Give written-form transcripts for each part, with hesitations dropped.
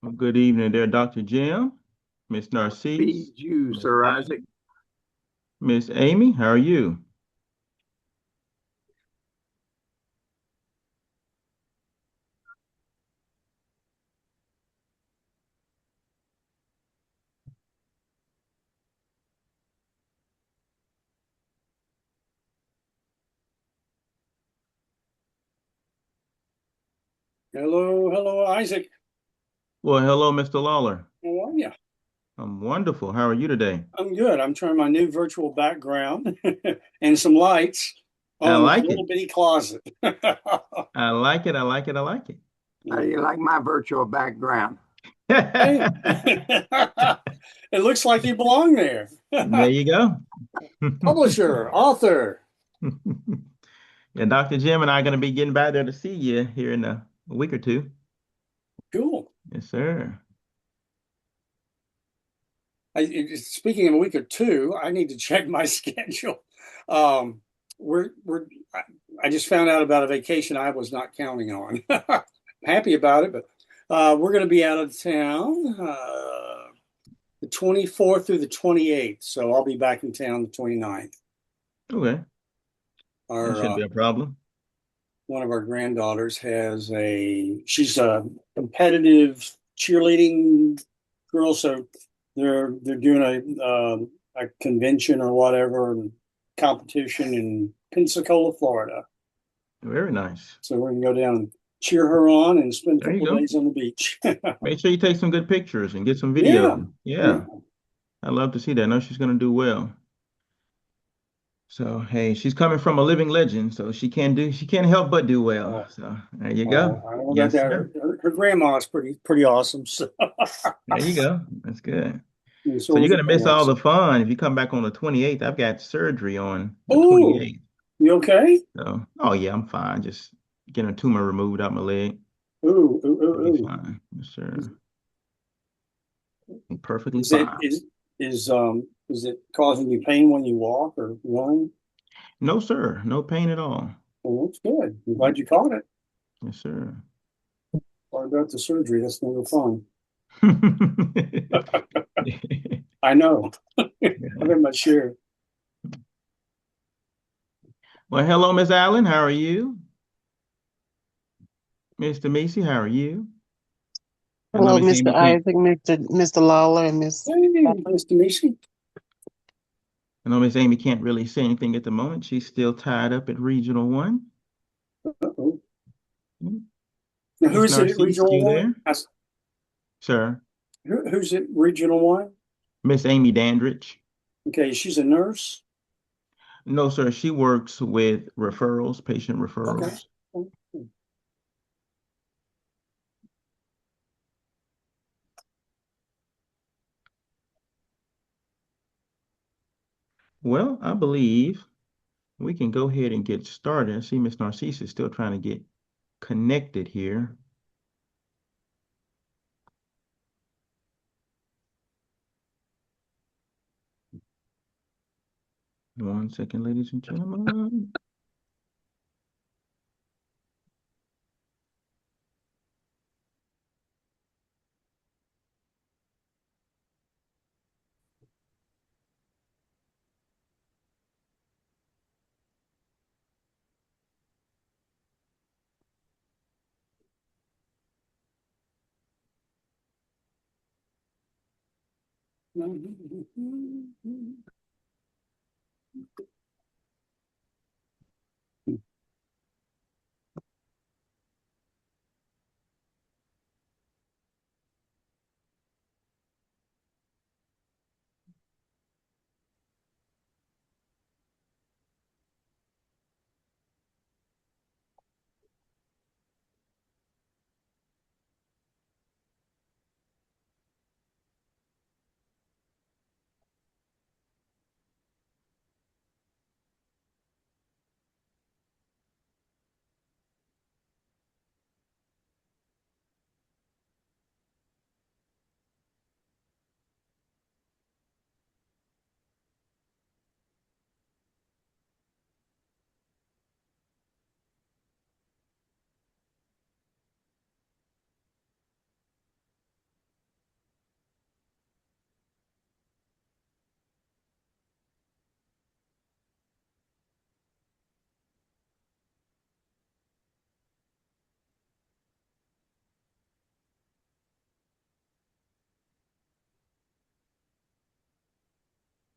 Well, good evening there, Dr. Jim, Miss Narcisse, Feed you, Miss Sir Allen, Isaac. Miss Amy. How are you? Hello, hello, Isaac. Well, hello, Mr. Lawler. How are you? I'm wonderful. How are you today? I'm good. I'm trying my new virtual background and some lights I on this like it. little bitty closet. I like it. I like it. I like How do you like my virtual background? Hey, it. it looks like you belong there. There you go. Publisher, author. Yeah, Dr. Jim and I are going to be getting by there to see you here in a week or two. Cool. Yes, sir. Speaking of a week or two, I need to check my schedule. Um, we're I just found out about a vacation I was not counting on. Happy about it, but we're going to be out of town the 24th through the 28th. So I'll be back in town the 29th. Okay. That Our shouldn't be a problem. One of our granddaughters she's a competitive cheerleading girl, so they're doing a convention or whatever competition in Pensacola, Florida. Very nice. So we're gonna go down and cheer her on and spend a There you couple of go. days on the beach. Make sure you take some good pictures and get some Yeah, video. yeah. Yeah. I love to see that. I know she's going to do well. So, hey, she's coming from a living legend, so she can't help but do well. Oh, So, there you go. I don't know about Yes, that. sir. Her grandma is pretty awesome. So, There you go. That's good. and So so you're was her gonna miss all parents. the fun if you come back on the 28th. I've got surgery on the Oh, 28th. you okay? So, oh yeah, I'm fine. Just getting a tumor removed out my leg. Ooh, ooh, I'll be ooh, fine. Yes, ooh. sir. I'm perfectly Is it fine. is it causing you pain when you walk or run? No, sir. No pain at all. Well, that's good. I'm glad you caught it. Yes, sir. Sorry about the surgery. That's never fun. I know. I've had my share. Well, hello, Miss Allen. How are you? Mr. Macy, how are you? I know Hello, Miss Mr. Amy can't. Isaac, Mr. Lawler, and Miss. Hey, Mr. Macy. I know Miss Amy can't really say anything at the moment. She's still tied up at Regional One. Uh-oh. Now, who Miss is it at Narcisse, Regional you One? there? Sir. Who's at Regional One? Miss Amy Dandridge. Okay, she's a nurse. No, sir. She works with referrals, patient Okay. referrals. Well, I believe we can go ahead and get started. I see Miss Narcisse is still trying to get connected here. One second, ladies and gentlemen.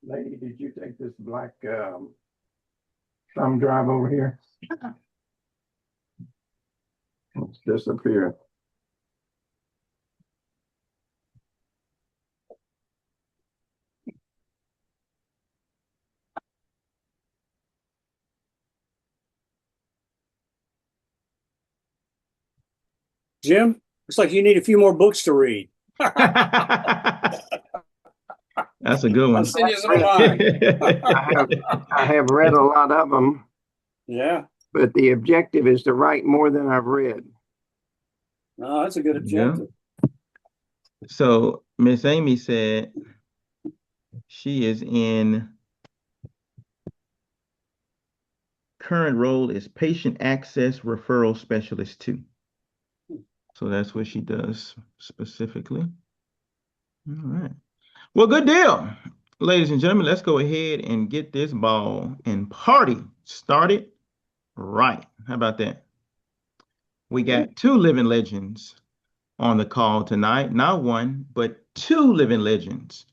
Lady, did you take this black thumb drive over here? It's disappeared. Jim, looks like you need a few more books to read. That's a good I'll one. send you some of mine. I have read a lot of them, Yeah. but the objective is to write more than I've read. No, that's a good objective. So Miss Amy said she is in current role is patient access referral specialist 2. So that's what she does specifically. All right. Well, good deal. Ladies and gentlemen, let's go ahead and get this ball and party started right. How about that? We got 2 living legends on the call tonight. Not 1, but 2 living legends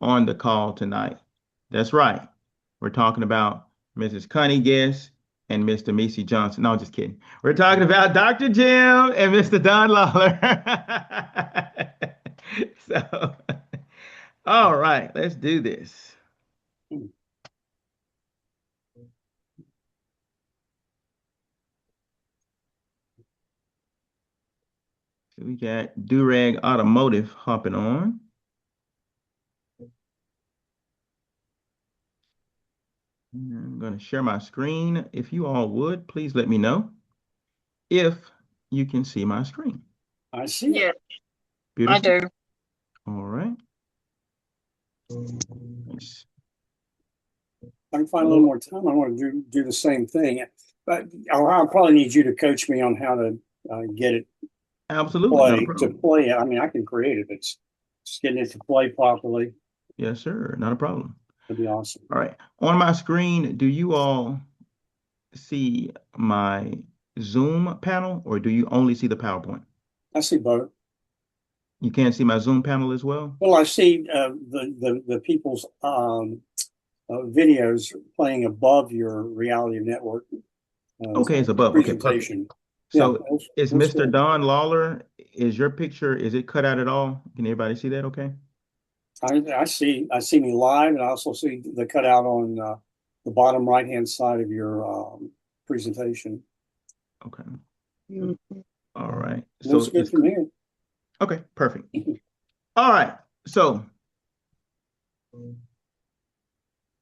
on the call tonight. That's right. We're talking about Mrs. Connie Guest and Mr. Macy Johnson. No, just kidding. We're talking about Dr. Jim and Mr. Don Lawler. So, all right, let's do this. So we got Durag Automotive hopping on. I'm going to share my screen. If you all would, please let me know if you can see my screen. I see. Yeah, Beautiful. I do. All right. Nice. I can find a little more time. I want to do the same thing, but I'll probably need you to coach me on how to get it Absolutely. Not a to problem. play it. I mean, I can create it, but it's just getting it to play properly. Yes, sir. Not a problem. That'd be awesome. All right. On my screen, do you all see my Zoom panel or do you only see the PowerPoint? I see both. You can't see my Zoom panel as well? Well, I see the people's videos playing above your reality network. Okay, it's above. Okay, perfect. Presentation. So Yeah, is that's Mr. good. Don Lawler, is your picture, is it cut out at all? Can everybody see that okay? I see me live, and I also see the cutout on the bottom right hand side of your presentation. Okay. Mhm. All right. Looks good from here. Okay, perfect. All right. So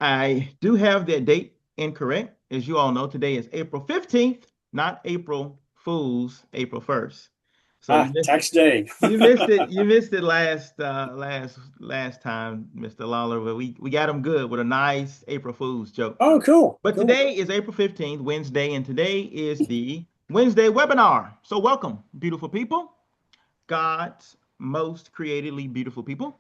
I do have that date incorrect. As you all know, today is April 15th, not April Fool's, April 1st. So Tax day. you missed it. You missed it last time, Mr. Lawler. But we got him good with a nice April Fool's joke. Oh, cool. But cool. Today is April 15th, Wednesday, and today is the Wednesday webinar. So welcome, beautiful people, God's most creatively beautiful people.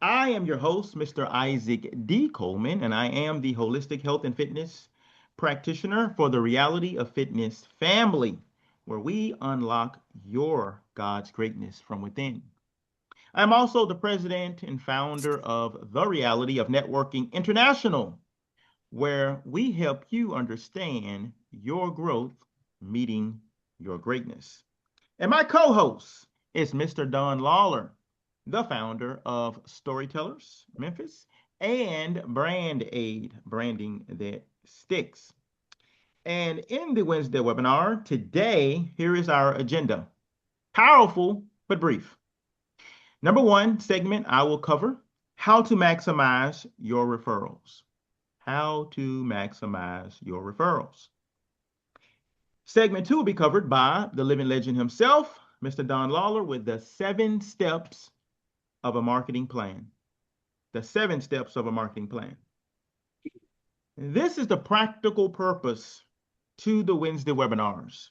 I am your host, Mr. Isaac D. Coleman, and I am the holistic health and fitness practitioner for the Reality of Fitness family, where we unlock your God's greatness from within. I'm also the president and founder of The Reality of Networking International, where we help you understand your growth meeting your greatness. And my co-host is Mr. Don Lawler, the founder of Storytellers Memphis and Brand Aid, branding that sticks. And in the Wednesday webinar today, here is our agenda. Powerful, but brief. Number 1 segment, I will cover how to maximize your referrals. How to maximize your referrals. Segment 2 will be covered by the living legend himself, Mr. Don Lawler, with the 7 steps of a marketing plan. The 7 steps of a marketing plan. This is the practical purpose to the Wednesday webinars.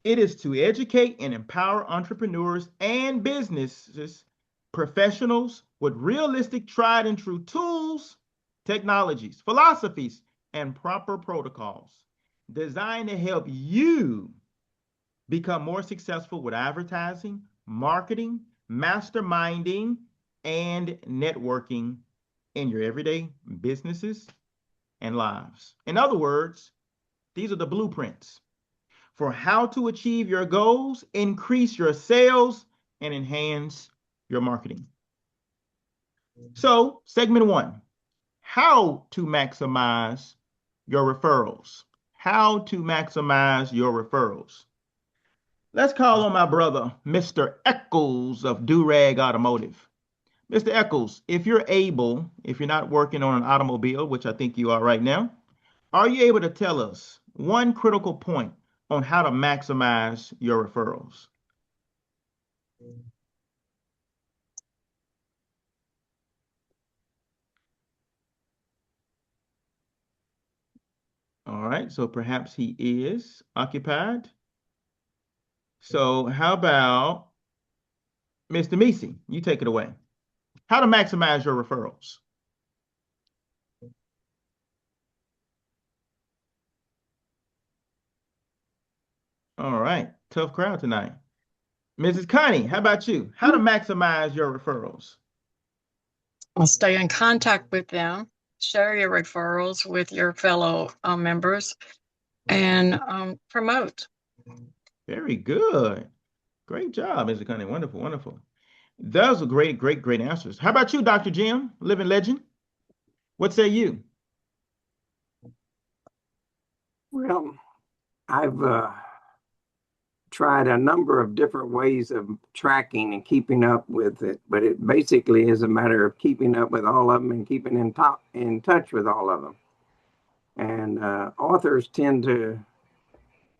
It is to educate and empower entrepreneurs and businesses, professionals with realistic, tried and true tools, technologies, philosophies, and proper protocols designed to help you become more successful with advertising, marketing, masterminding, and networking in your everyday businesses and lives. In other words, these are the blueprints for how to achieve your goals, increase your sales, and enhance your marketing. So, segment 1, how to maximize your referrals. How to maximize your referrals. Let's call on my brother, Mr. Eccles of Durag Automotive. Mr. Eccles, if you're able, if you're not working on an automobile, which I think you are right now, are you able to tell us one critical point on how to maximize your referrals? All right, so perhaps he is occupied. So how about Mr. Meese? You take it away. How to maximize your referrals. All right, tough crowd tonight. Mrs. Connie, how about you? How to maximize your referrals? I'll stay in contact with them, share your referrals with your fellow members, and promote. Very good. Great job, Mrs. Connie. Wonderful, wonderful. Those are great, great, great answers. How about you, Dr. Jim, living legend? What say you? Well, I've tried a number of different ways of tracking and keeping up with it, but it basically is a matter of keeping up with all of them and keeping in touch with all of them. And authors tend to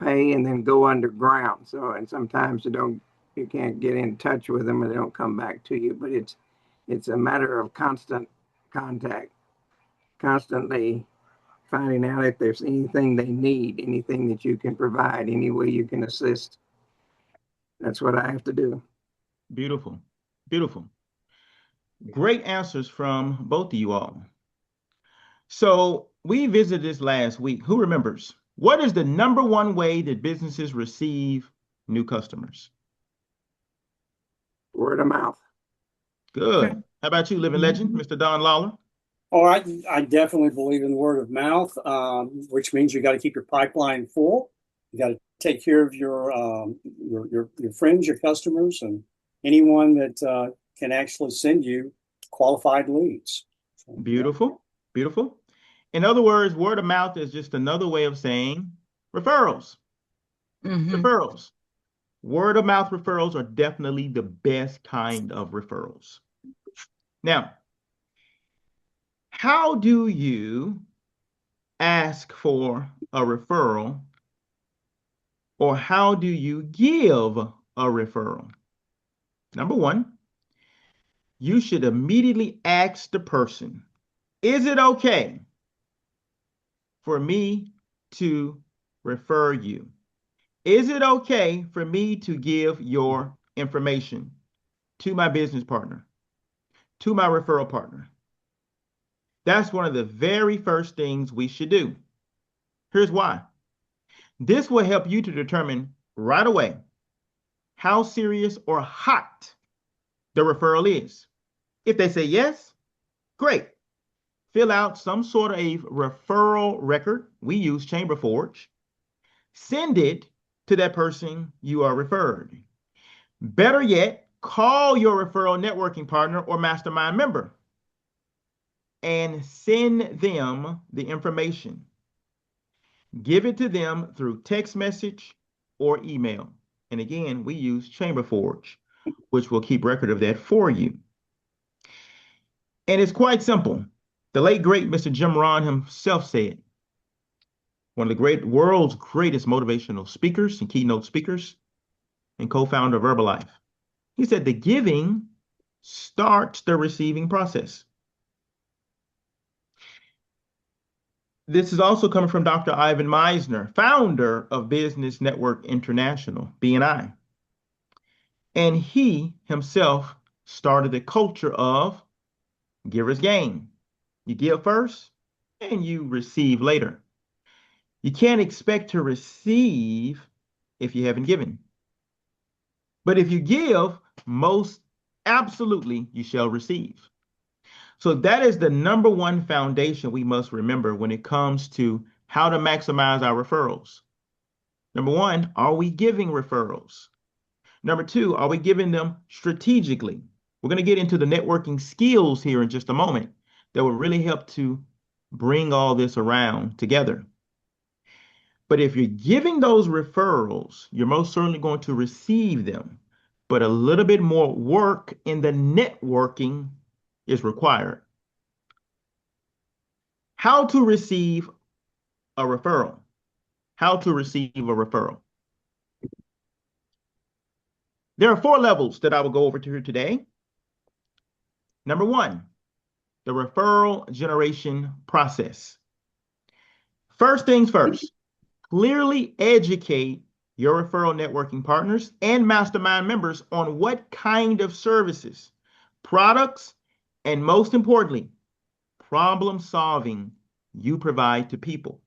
pay and then go underground. So, and sometimes you can't get in touch with them and they don't come back to you. But it's a matter of constant contact, constantly finding out if there's anything they need, anything that you can provide, any way you can assist. That's what I have to do. Beautiful, beautiful. Great answers from both of you all. So we visited this last week. Who remembers? What is the number one way that businesses receive new customers? Word of mouth. Good. How about you, living legend, Mr. Don Lawler? Oh, I definitely believe in word of mouth, which means you got to keep your pipeline full. You got to take care of your friends, your customers, and anyone that can actually send you qualified leads. So, Beautiful, beautiful. In other words, word of mouth is just another way of saying referrals. Referrals. Word of mouth referrals are definitely the best kind of referrals. Now, how do you ask for a referral, or how do you give a referral? Number one, you should immediately ask the person, is it okay for me to refer you? Is it okay for me to give your information to my business partner, to my referral partner? That's one of the very first things we should do. Here's why. This will help you to determine right away how serious or hot the referral is. If they say yes, great. Fill out some sort of a referral record. We use Chamber Forge. Send it to that person you are referred. Better yet, call your referral networking partner or mastermind member and send them the information. Give it to them through text message or email. And again, we use Chamber Forge, which will keep record of that for you. And it's quite simple. The late, great Mr. Jim Rohn himself said, one of the world's greatest motivational speakers and keynote speakers and co-founder of Herbalife. He said, the giving starts the receiving process. This is also coming from Dr. Ivan Misner, founder of Business Network International, BNI. And he himself started the culture of giver's gain. You give first and you receive later. You can't expect to receive if you haven't given. But if you give, most absolutely you shall receive. So that is the number one foundation we must remember when it comes to how to maximize our referrals. Number one, are we giving referrals? Number two, are we giving them strategically? We're going to get into the networking skills here in just a moment that will really help to bring all this around together. But if you're giving those referrals, you're most certainly going to receive them. But a little bit more work in the networking is required. How to receive a referral. How to receive a referral. There are 4 levels that I will go over to here today. Number 1, the referral generation process. First things first, clearly educate your referral networking partners and mastermind members on what kind of services, products, and most importantly, problem solving you provide to people.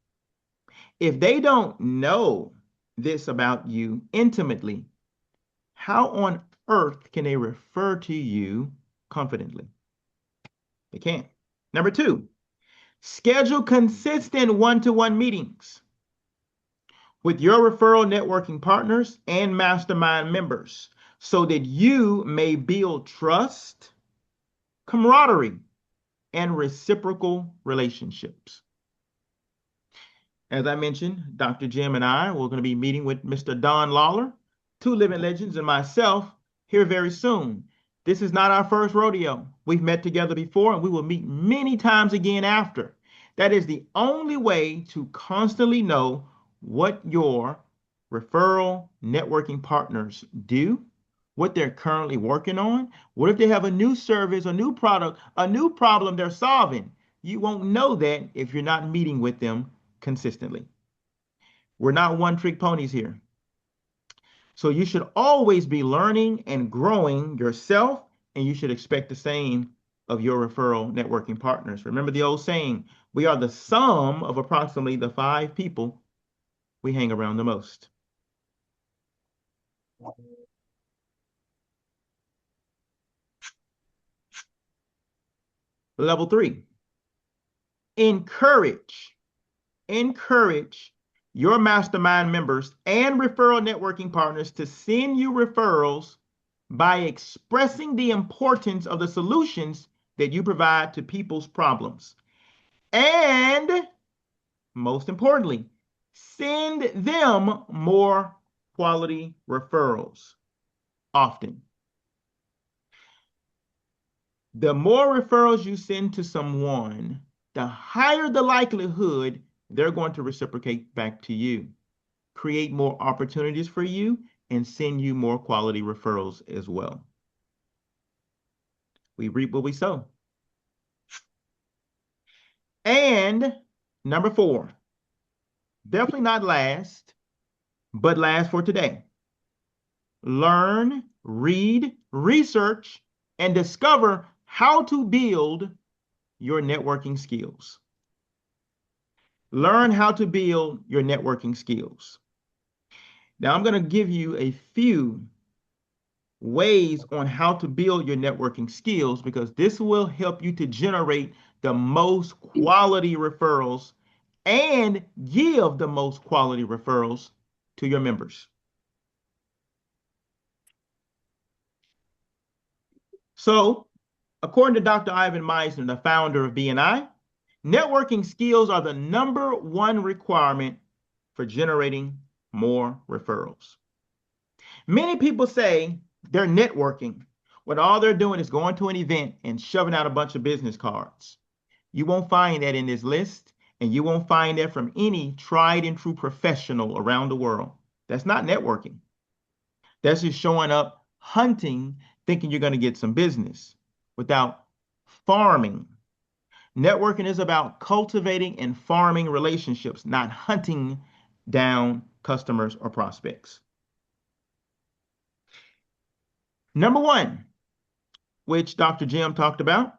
If they don't know this about you intimately, how on earth can they refer to you confidently? They can't. Number 2, schedule consistent one-to-one meetings with your referral networking partners and mastermind members so that you may build trust, camaraderie, and reciprocal relationships. As I mentioned, Dr. Jim and I, we're going to be meeting with Mr. Don Lawler, 2 living legends, and myself here very soon. This is not our first rodeo. We've met together before, and we will meet many times again after. That is the only way to constantly know what your referral networking partners do, what they're currently working on. What if they have a new service, a new product, a new problem they're solving? You won't know that if you're not meeting with them consistently. We're not one-trick ponies here. So you should always be learning and growing yourself, and you should expect the same of your referral networking partners. Remember the old saying, we are the sum of approximately the 5 people we hang around the most. Level 3, encourage your mastermind members and referral networking partners to send you referrals by expressing the importance of the solutions that you provide to people's problems. And most importantly, send them more quality referrals often. The more referrals you send to someone, the higher the likelihood they're going to reciprocate back to you, create more opportunities for you, and send you more quality referrals as well. We reap what we sow. And number 4, definitely not last, but last for today. Learn, read, research, and discover how to build your networking skills. Learn how to build your networking skills. Now, I'm going to give you a few ways on how to build your networking skills because this will help you to generate the most quality referrals and give the most quality referrals to your members. So, according to Dr. Ivan Meisner, the founder of BNI, networking skills are the number 1 requirement for generating more referrals. Many people say they're networking when all they're doing is going to an event and shoving out a bunch of business cards. You won't find that in this list, and you won't find that from any tried and true professional around the world. That's not networking. That's just showing up, hunting, thinking you're going to get some business without farming. Networking is about cultivating and farming relationships, not hunting down customers or prospects. Number 1, which Dr. Jim talked about,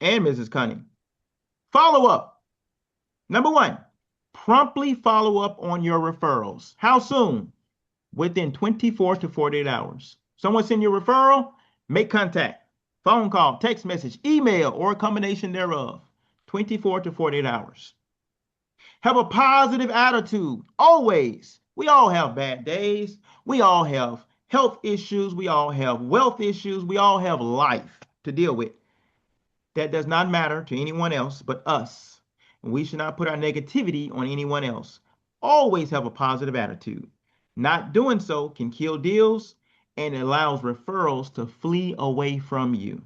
and Mrs. Cunning, follow up. Number 1, promptly follow up on your referrals. How soon? Within 24 to 48 hours. Someone send you a referral, make contact. phone call, text message, email, or a combination thereof, 24 to 48 hours. Have a positive attitude, always. We all have bad days. We all have health issues. We all have wealth issues. We all have life to deal with. That does not matter to anyone else but us. And we should not put our negativity on anyone else. Always have a positive attitude. Not doing so can kill deals and it allows referrals to flee away from you.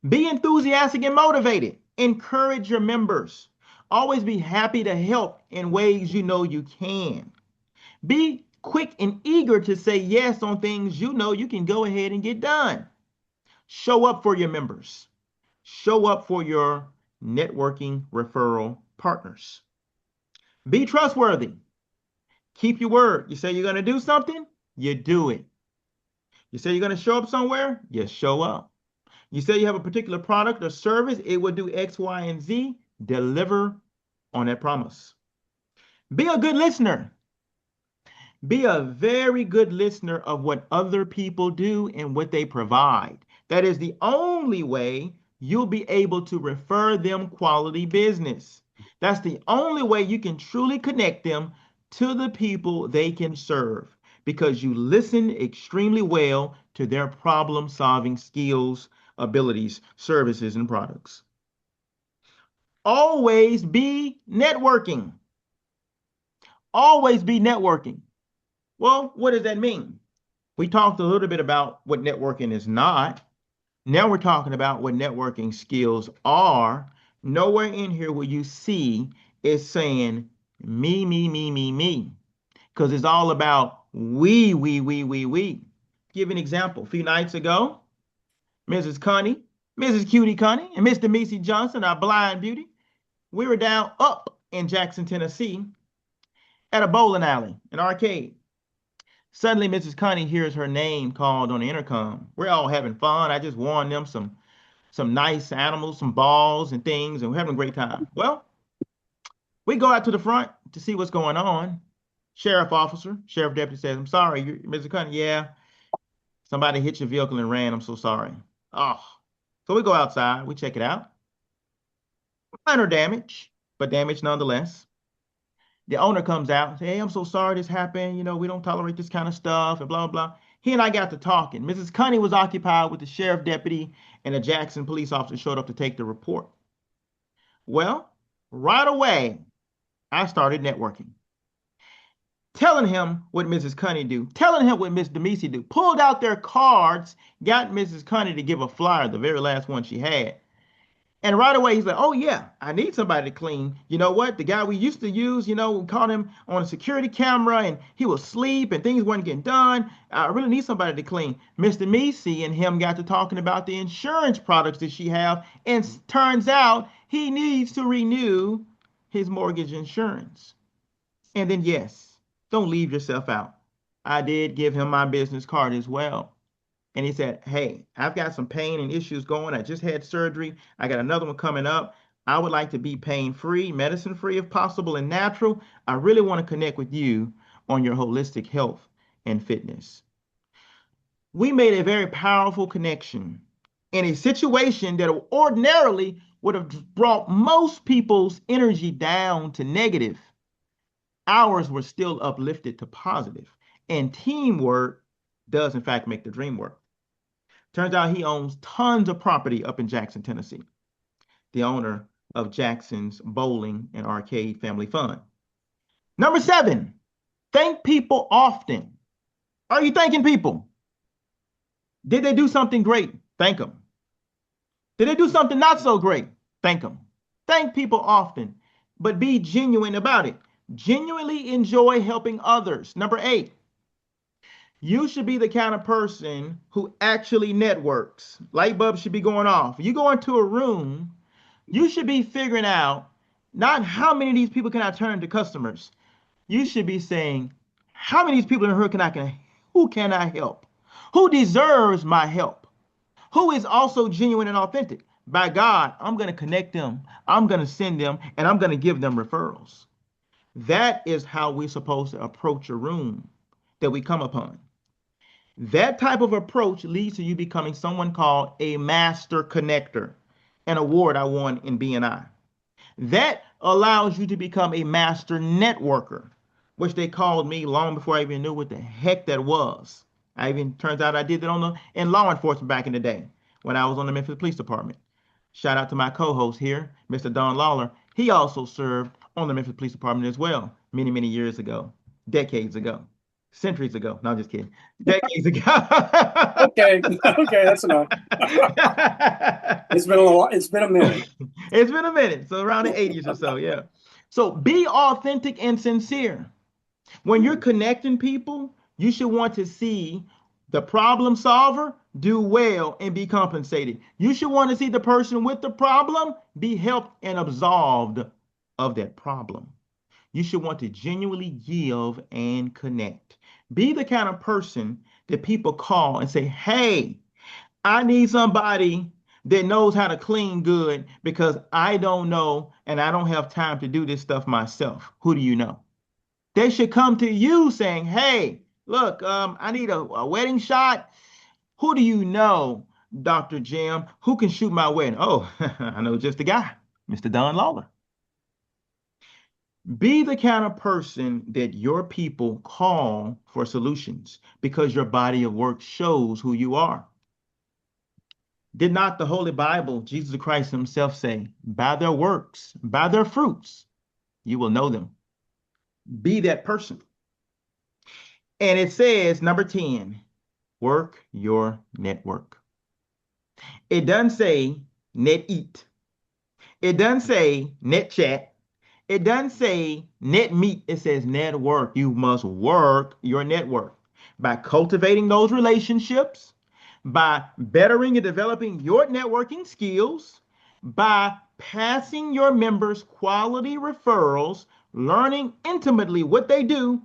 Be enthusiastic and motivated. Encourage your members. Always be happy to help in ways you know you can. Be quick and eager to say yes on things you know you can go ahead and get done. Show up for your members. Show up for your networking referral partners. Be trustworthy. Keep your word. You say you're going to do something, you do it. You say you're going to show up somewhere, you show up. You say you have a particular product or service, it will do X, Y, and Z. Deliver on that promise. Be a good listener. Be a very good listener of what other people do and what they provide. That is the only way you'll be able to refer them quality business. That's the only way you can truly connect them to the people they can serve, because you listen extremely well to their problem-solving skills, abilities, services, and products. Always be networking. Always be networking. Well, what does that mean? We talked a little bit about what networking is not. Now we're talking about what networking skills are. Nowhere in here will you see it saying me, me, me, me, me, because it's all about we. Give an example. A few nights ago, Mrs. Connie, Mrs. Cutie Connie, and Mr. Missy Johnson, our blind beauty, we were down up in Jackson, Tennessee, at a bowling alley, an arcade. Suddenly, Mrs. Connie hears her name called on the intercom. We're all having fun. I just won them some nice animals, some balls and things, and we're having a great time. Well, we go out to the front to see what's going on. Sheriff deputy says, "I'm sorry, Mrs. Connie." "Yeah, somebody hit your vehicle and ran. I'm so sorry." Oh, so we go outside. We check it out. Minor damage, but damage nonetheless. The owner comes out and says, "Hey, I'm so sorry this happened. You know, we don't tolerate this kind of stuff," and blah, blah. He and I got to talking. Mrs. Connie was occupied with the sheriff deputy, and a Jackson police officer showed up to take the report. Well, right away, I started networking. Telling him what Mrs. Connie do, telling him what Miss Demisi do. Pulled out their cards, got Mrs. Connie to give a flyer, the very last one she had. And right away, he's like, "Oh, yeah, I need somebody to clean. You know what? The guy we used to use, we caught him on a security camera and he was asleep and things weren't getting done. I really need somebody to clean." Mr. Misi and him got to talking about the insurance products that she have. And turns out he needs to renew his mortgage insurance. And then, yes, don't leave yourself out. I did give him my business card as well. And he said, "Hey, I've got some pain and issues going. I just had surgery. I got another one coming up. I would like to be pain-free, medicine-free if possible, and natural. I really want to connect with you on your holistic health and fitness." We made a very powerful connection in a situation that ordinarily would have brought most people's energy down to negative. Ours were still uplifted to positive. And teamwork does, in fact, make the dream work. Turns out he owns tons of property up in Jackson, Tennessee. The owner of Jackson's Bowling and Arcade Family Fun. Number 7, thank people often. Are you thanking people? Did they do something great? Thank them. Did they do something not so great? Thank them. Thank people often, but be genuine about it. Genuinely enjoy helping others. Number 8, you should be the kind of person who actually networks. Light bulbs should be going off. You go into a room, you should be figuring out not how many of these people can I turn into customers. You should be saying, how many of these people in here who can I help? Who deserves my help? Who is also genuine and authentic? By God, I'm going to connect them. I'm going to send them, and I'm going to give them referrals. That is how we're supposed to approach a room that we come upon. That type of approach leads to you becoming someone called a master connector, an award I won in BNI. That allows you to become a master networker, which they called me long before I even knew what the heck that was. I even turns out I did that in law enforcement back in the day when I was on the Memphis Police Department. Shout out to my co-host here, Mr. Don Lawler. He also served on the Memphis Police Department as well, many, many years ago, decades ago, centuries ago. No, I'm just kidding. Decades ago. Okay, okay, that's enough. It's been a minute. It's been a minute. So around the 80s or so, yeah. So be authentic and sincere. When you're connecting people, you should want to see the problem solver do well and be compensated. You should want to see the person with the problem be helped and absolved of that problem. You should want to genuinely give and connect. Be the kind of person that people call and say, hey, I need somebody that knows how to clean good because I don't know and I don't have time to do this stuff myself. Who do you know? They should come to you saying, hey, look, I need a wedding shot. Who do you know, Dr. Jim, who can shoot my wedding? Oh, I know just the guy, Mr. Don Lawler. Be the kind of person that your people call for solutions because your body of work shows who you are. Did not the Holy Bible, Jesus Christ himself say, by their works, by their fruits, you will know them. Be that person. And it says, number 10, work your network. It doesn't say net eat. It doesn't say net chat. It doesn't say net meet. It says network. You must work your network by cultivating those relationships, by bettering and developing your networking skills, by passing your members quality referrals, learning intimately what they do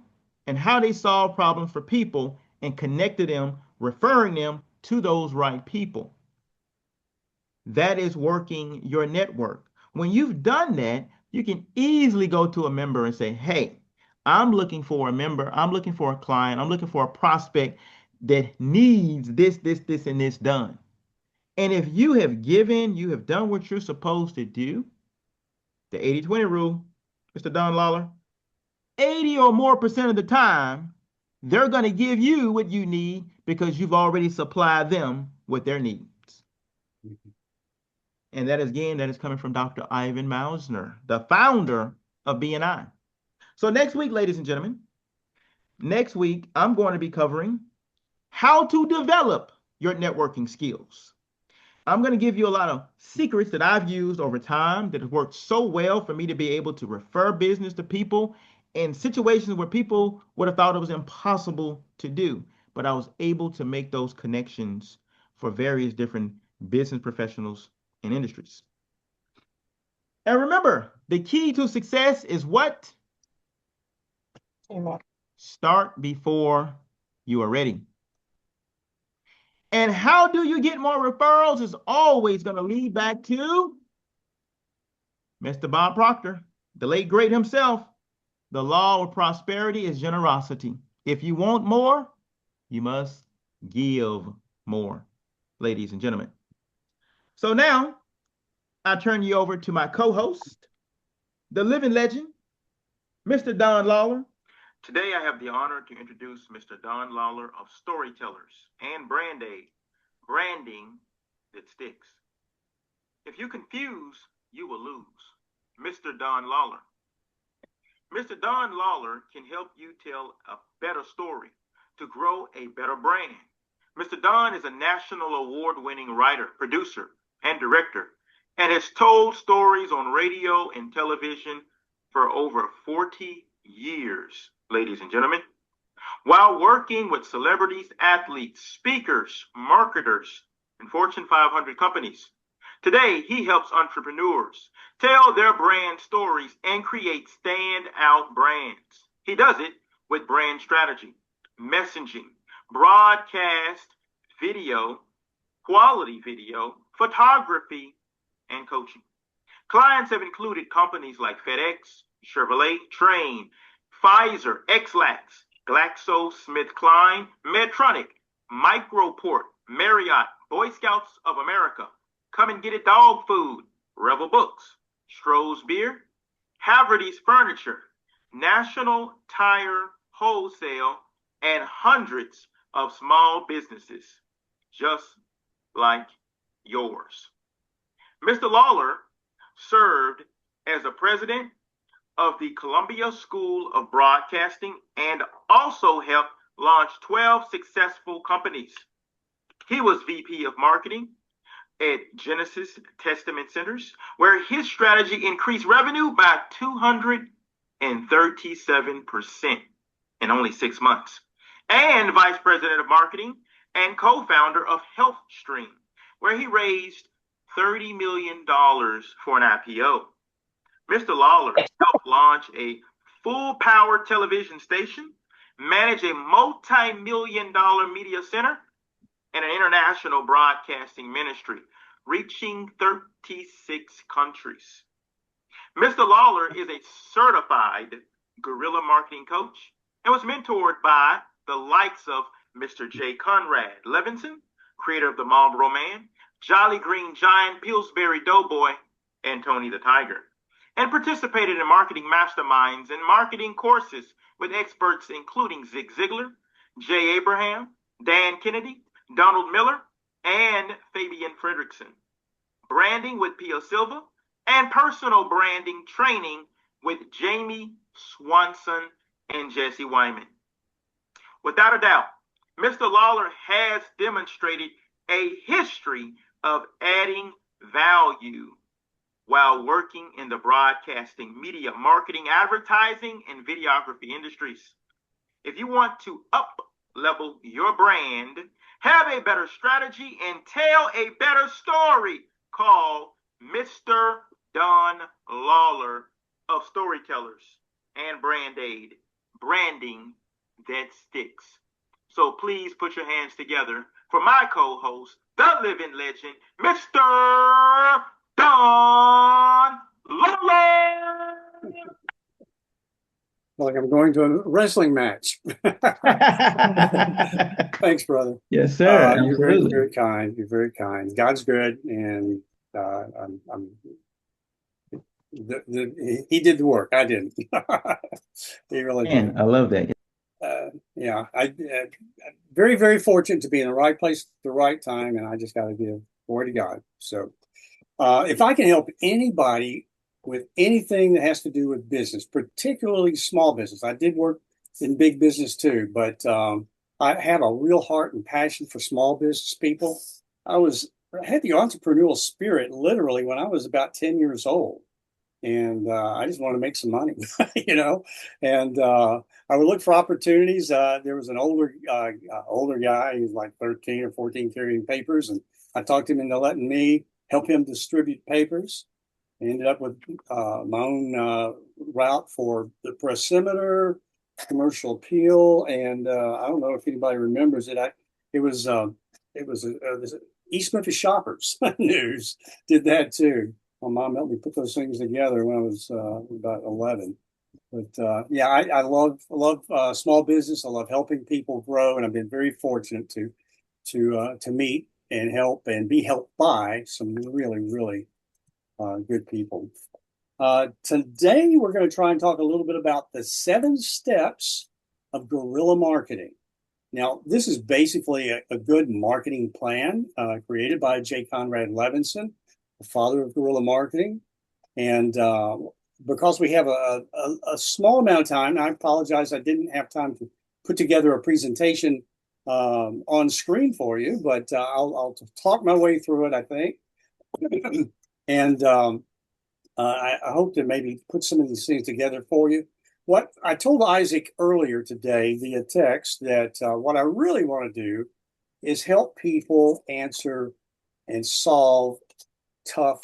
and how they solve problems for people, and connecting them, referring them to those right people. That is working your network. When you've done that, you can easily go to a member and say, hey, I'm looking for a member, I'm looking for a client, I'm looking for a prospect that needs this, and this done. And if you have given, you have done what you're supposed to do, the 80-20 rule, Mr. Don Lawler, 80 or more percent of the time, they're going to give you what you need because you've already supplied them with their needs. And that is coming from Dr. Ivan Mausner, the founder of BNI. So next week, ladies and gentlemen, next week, I'm going to be covering how to develop your networking skills. I'm going to give you a lot of secrets that I've used over time that have worked so well for me to be able to refer business to people in situations where people would have thought it was impossible to do. But I was able to make those connections for various different business professionals and industries. And remember, the key to success is what? Start before you are ready. And how do you get more referrals is always going to lead back to Mr. Bob Proctor, the late great himself. The law of prosperity is generosity. If you want more, you must give more, ladies and gentlemen. So now I turn you over to my co-host, the living legend, Mr. Don Lawler. Today I have the honor to introduce Mr. Don Lawler of Storytellers and Brand Aid, branding that sticks. If you confuse, you will lose. Mr. Don Lawler. Mr. Don Lawler can help you tell a better story to grow a better brand. Mr. Don is a national award-winning writer, producer, and director, and has told stories on radio and television for over 40 years, ladies and gentlemen, while working with celebrities, athletes, speakers, marketers, and Fortune 500 companies. Today, he helps entrepreneurs tell their brand stories and create standout brands. He does it with brand strategy, messaging, broadcast video, quality video, photography, and coaching. Clients have included companies like FedEx, Chevrolet, Train, Pfizer, Xlax, GlaxoSmithKline, Medtronic, Microport, Marriott, Boy Scouts of America, Come and Get It Dog Food, Rebel Books, Stroh's Beer, Haverty's Furniture, National Tire Wholesale, and hundreds of small businesses just like yours. Mr. Lawler served as the president of the Columbia School of Broadcasting and also helped launch 12 successful companies. He was VP of Marketing at Genesis Testament Centers, where his strategy increased revenue by 237% in only 6 months, and Vice President of Marketing and co-founder of HealthStream, where he raised $30 million for an IPO. Mr. Lawler helped launch a full-power television station, manage a multi-million-dollar media center, and an international broadcasting ministry, reaching 36 countries. Mr. Lawler is a certified guerrilla marketing coach and was mentored by the likes of Mr. J. Conrad Levinson, creator of the Marlboro Man, Jolly Green Giant, Pillsbury Doughboy, and Tony the Tiger, and participated in marketing masterminds and marketing courses with experts including Zig Ziglar, Jay Abraham, Dan Kennedy, Donald Miller, and Fabian Fredrickson, branding with Pia Silva, and personal branding training with Jamie Swanson and Jesse Wyman. Without a doubt, Mr. Lawler has demonstrated a history of adding value while working in the broadcasting, media, marketing, advertising, and videography industries. If you want to up-level your brand, have a better strategy, and tell a better story, call Mr. Don Lawler of Storytellers and Brand Aid, branding that sticks. So please put your hands together for my co-host, the living legend, Mr. Don Lawler. Like I'm going to a wrestling match. Thanks, brother. Yes, sir. You're very, very kind. You're very kind. God's good, and he did the work. I didn't. He really did. I love that. Yeah, I very, very fortunate to be in the right place at the right time, and I just got to give glory to God. So, if I can help anybody with anything that has to do with business, particularly small business. I did work in big business too, but I have a real heart and passion for small business people. I had the entrepreneurial spirit literally when I was about 10 years old. And I just wanted to make some money, and I would look for opportunities. There was an older guy, he was like 13 or 14, carrying papers, and I talked him into letting me help him distribute papers. I ended up with my own route for the pressimeter, commercial appeal, and I don't know if anybody remembers it. It was East Memphis Shoppers News did that too. My mom helped me put those things together when I was about 11. But yeah, I love small business. I love helping people grow, and I've been very fortunate to meet and help and be helped by some really, really good people. Today, we're going to try and talk a little bit about the 7 steps of guerrilla marketing. Now, this is basically a good marketing plan created by J. Conrad Levinson, the father of guerrilla marketing. And because we have a small amount of time, I apologize, I didn't have time to put together a presentation on screen for you, but I'll talk my way through it, I think. And I hope to maybe put some of these things together for you. What I told Isaac earlier today via text that what I really want to do is help people answer and solve tough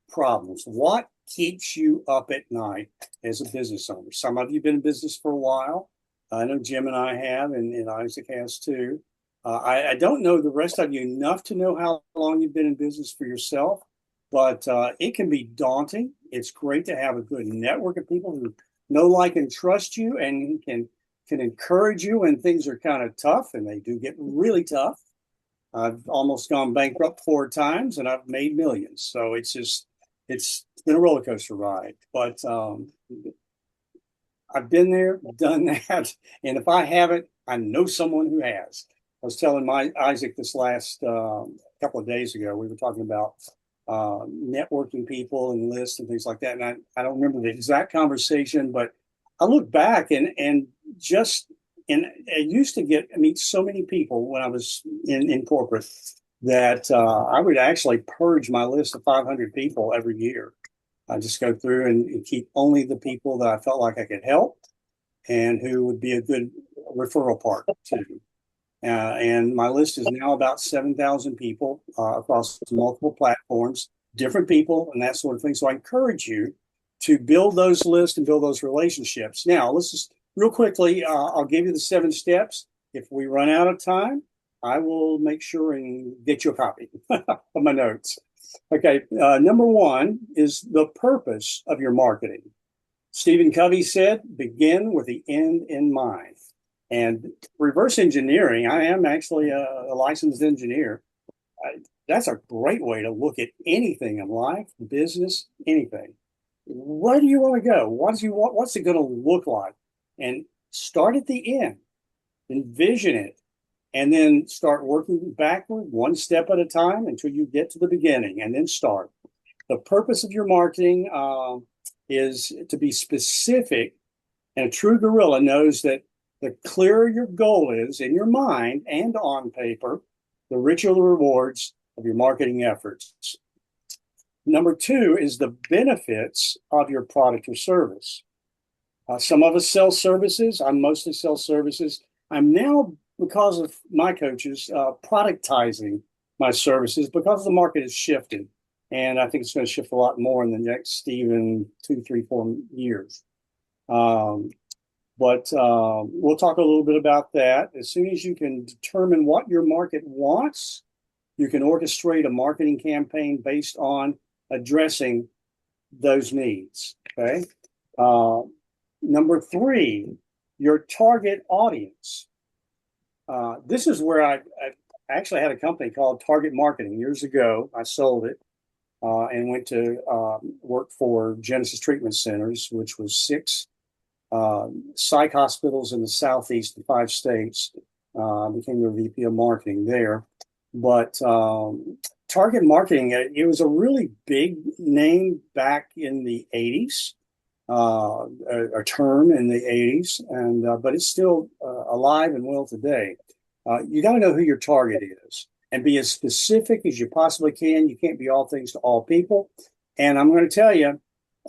problems. What keeps you up at night as a business owner? Some of you have been in business for a while. I know Jim and I have, and Isaac has too. I don't know the rest of you enough to know how long you've been in business for yourself, but it can be daunting. It's great to have a good network of people who know, like, and trust you, and can can encourage you when things are kind of tough, and they do get really tough. I've almost gone bankrupt 4 times, and I've made millions. So it's been a roller coaster ride. But I've been there, done that, and if I haven't, I know someone who has. I was telling Isaac this last couple of days ago. We were talking about networking people and lists and things like that. And I don't remember the exact conversation, but I look back and I used to meet so many people when I was in corporate that I would actually purge my list of 500 people every year. I just go through and keep only the people that I felt like I could help and who would be a good referral partner too. And my list is now about 7,000 people across multiple platforms, different people and that sort of thing. So I encourage you to build those lists and build those relationships. Now, let's just real quickly, I'll give you the 7 steps. If we run out of time, I will make sure and get you a copy of my notes. Okay, number 1 is the purpose of your marketing. Stephen Covey said, begin with the end in mind. And reverse engineering, I am actually a licensed engineer. That's a great way to look at anything in life, business, anything. Where do you want to go? What's it going to look like? And start at the end, envision it, and then start working backward 1 step at a time until you get to the beginning, and then start. The purpose of your marketing is to be specific, and a true guerrilla knows that the clearer your goal is in your mind and on paper, the richer the rewards of your marketing efforts. Number 2 is the benefits of your product or service. Some of us sell services. I mostly sell services. I'm now, because of my coaches, productizing my services because the market has shifted. And I think it's going to shift a lot more in the next even 2, 3, 4 years. But we'll talk a little bit about that. As soon as you can determine what your market wants, you can orchestrate a marketing campaign based on addressing those needs. Okay. Number 3, your target audience. This is where I actually had a company called Target Marketing years ago. I sold it and went to work for Genesis Treatment Centers, which was 6 psych hospitals in the Southeast in 5 states. Became the VP of marketing there. But Target Marketing, it was a really big name back in the 80s, a term in the 80s, and but it's still alive and well today. You got to know who your target is and be as specific as you possibly can. You can't be all things to all people. And I'm going to tell you,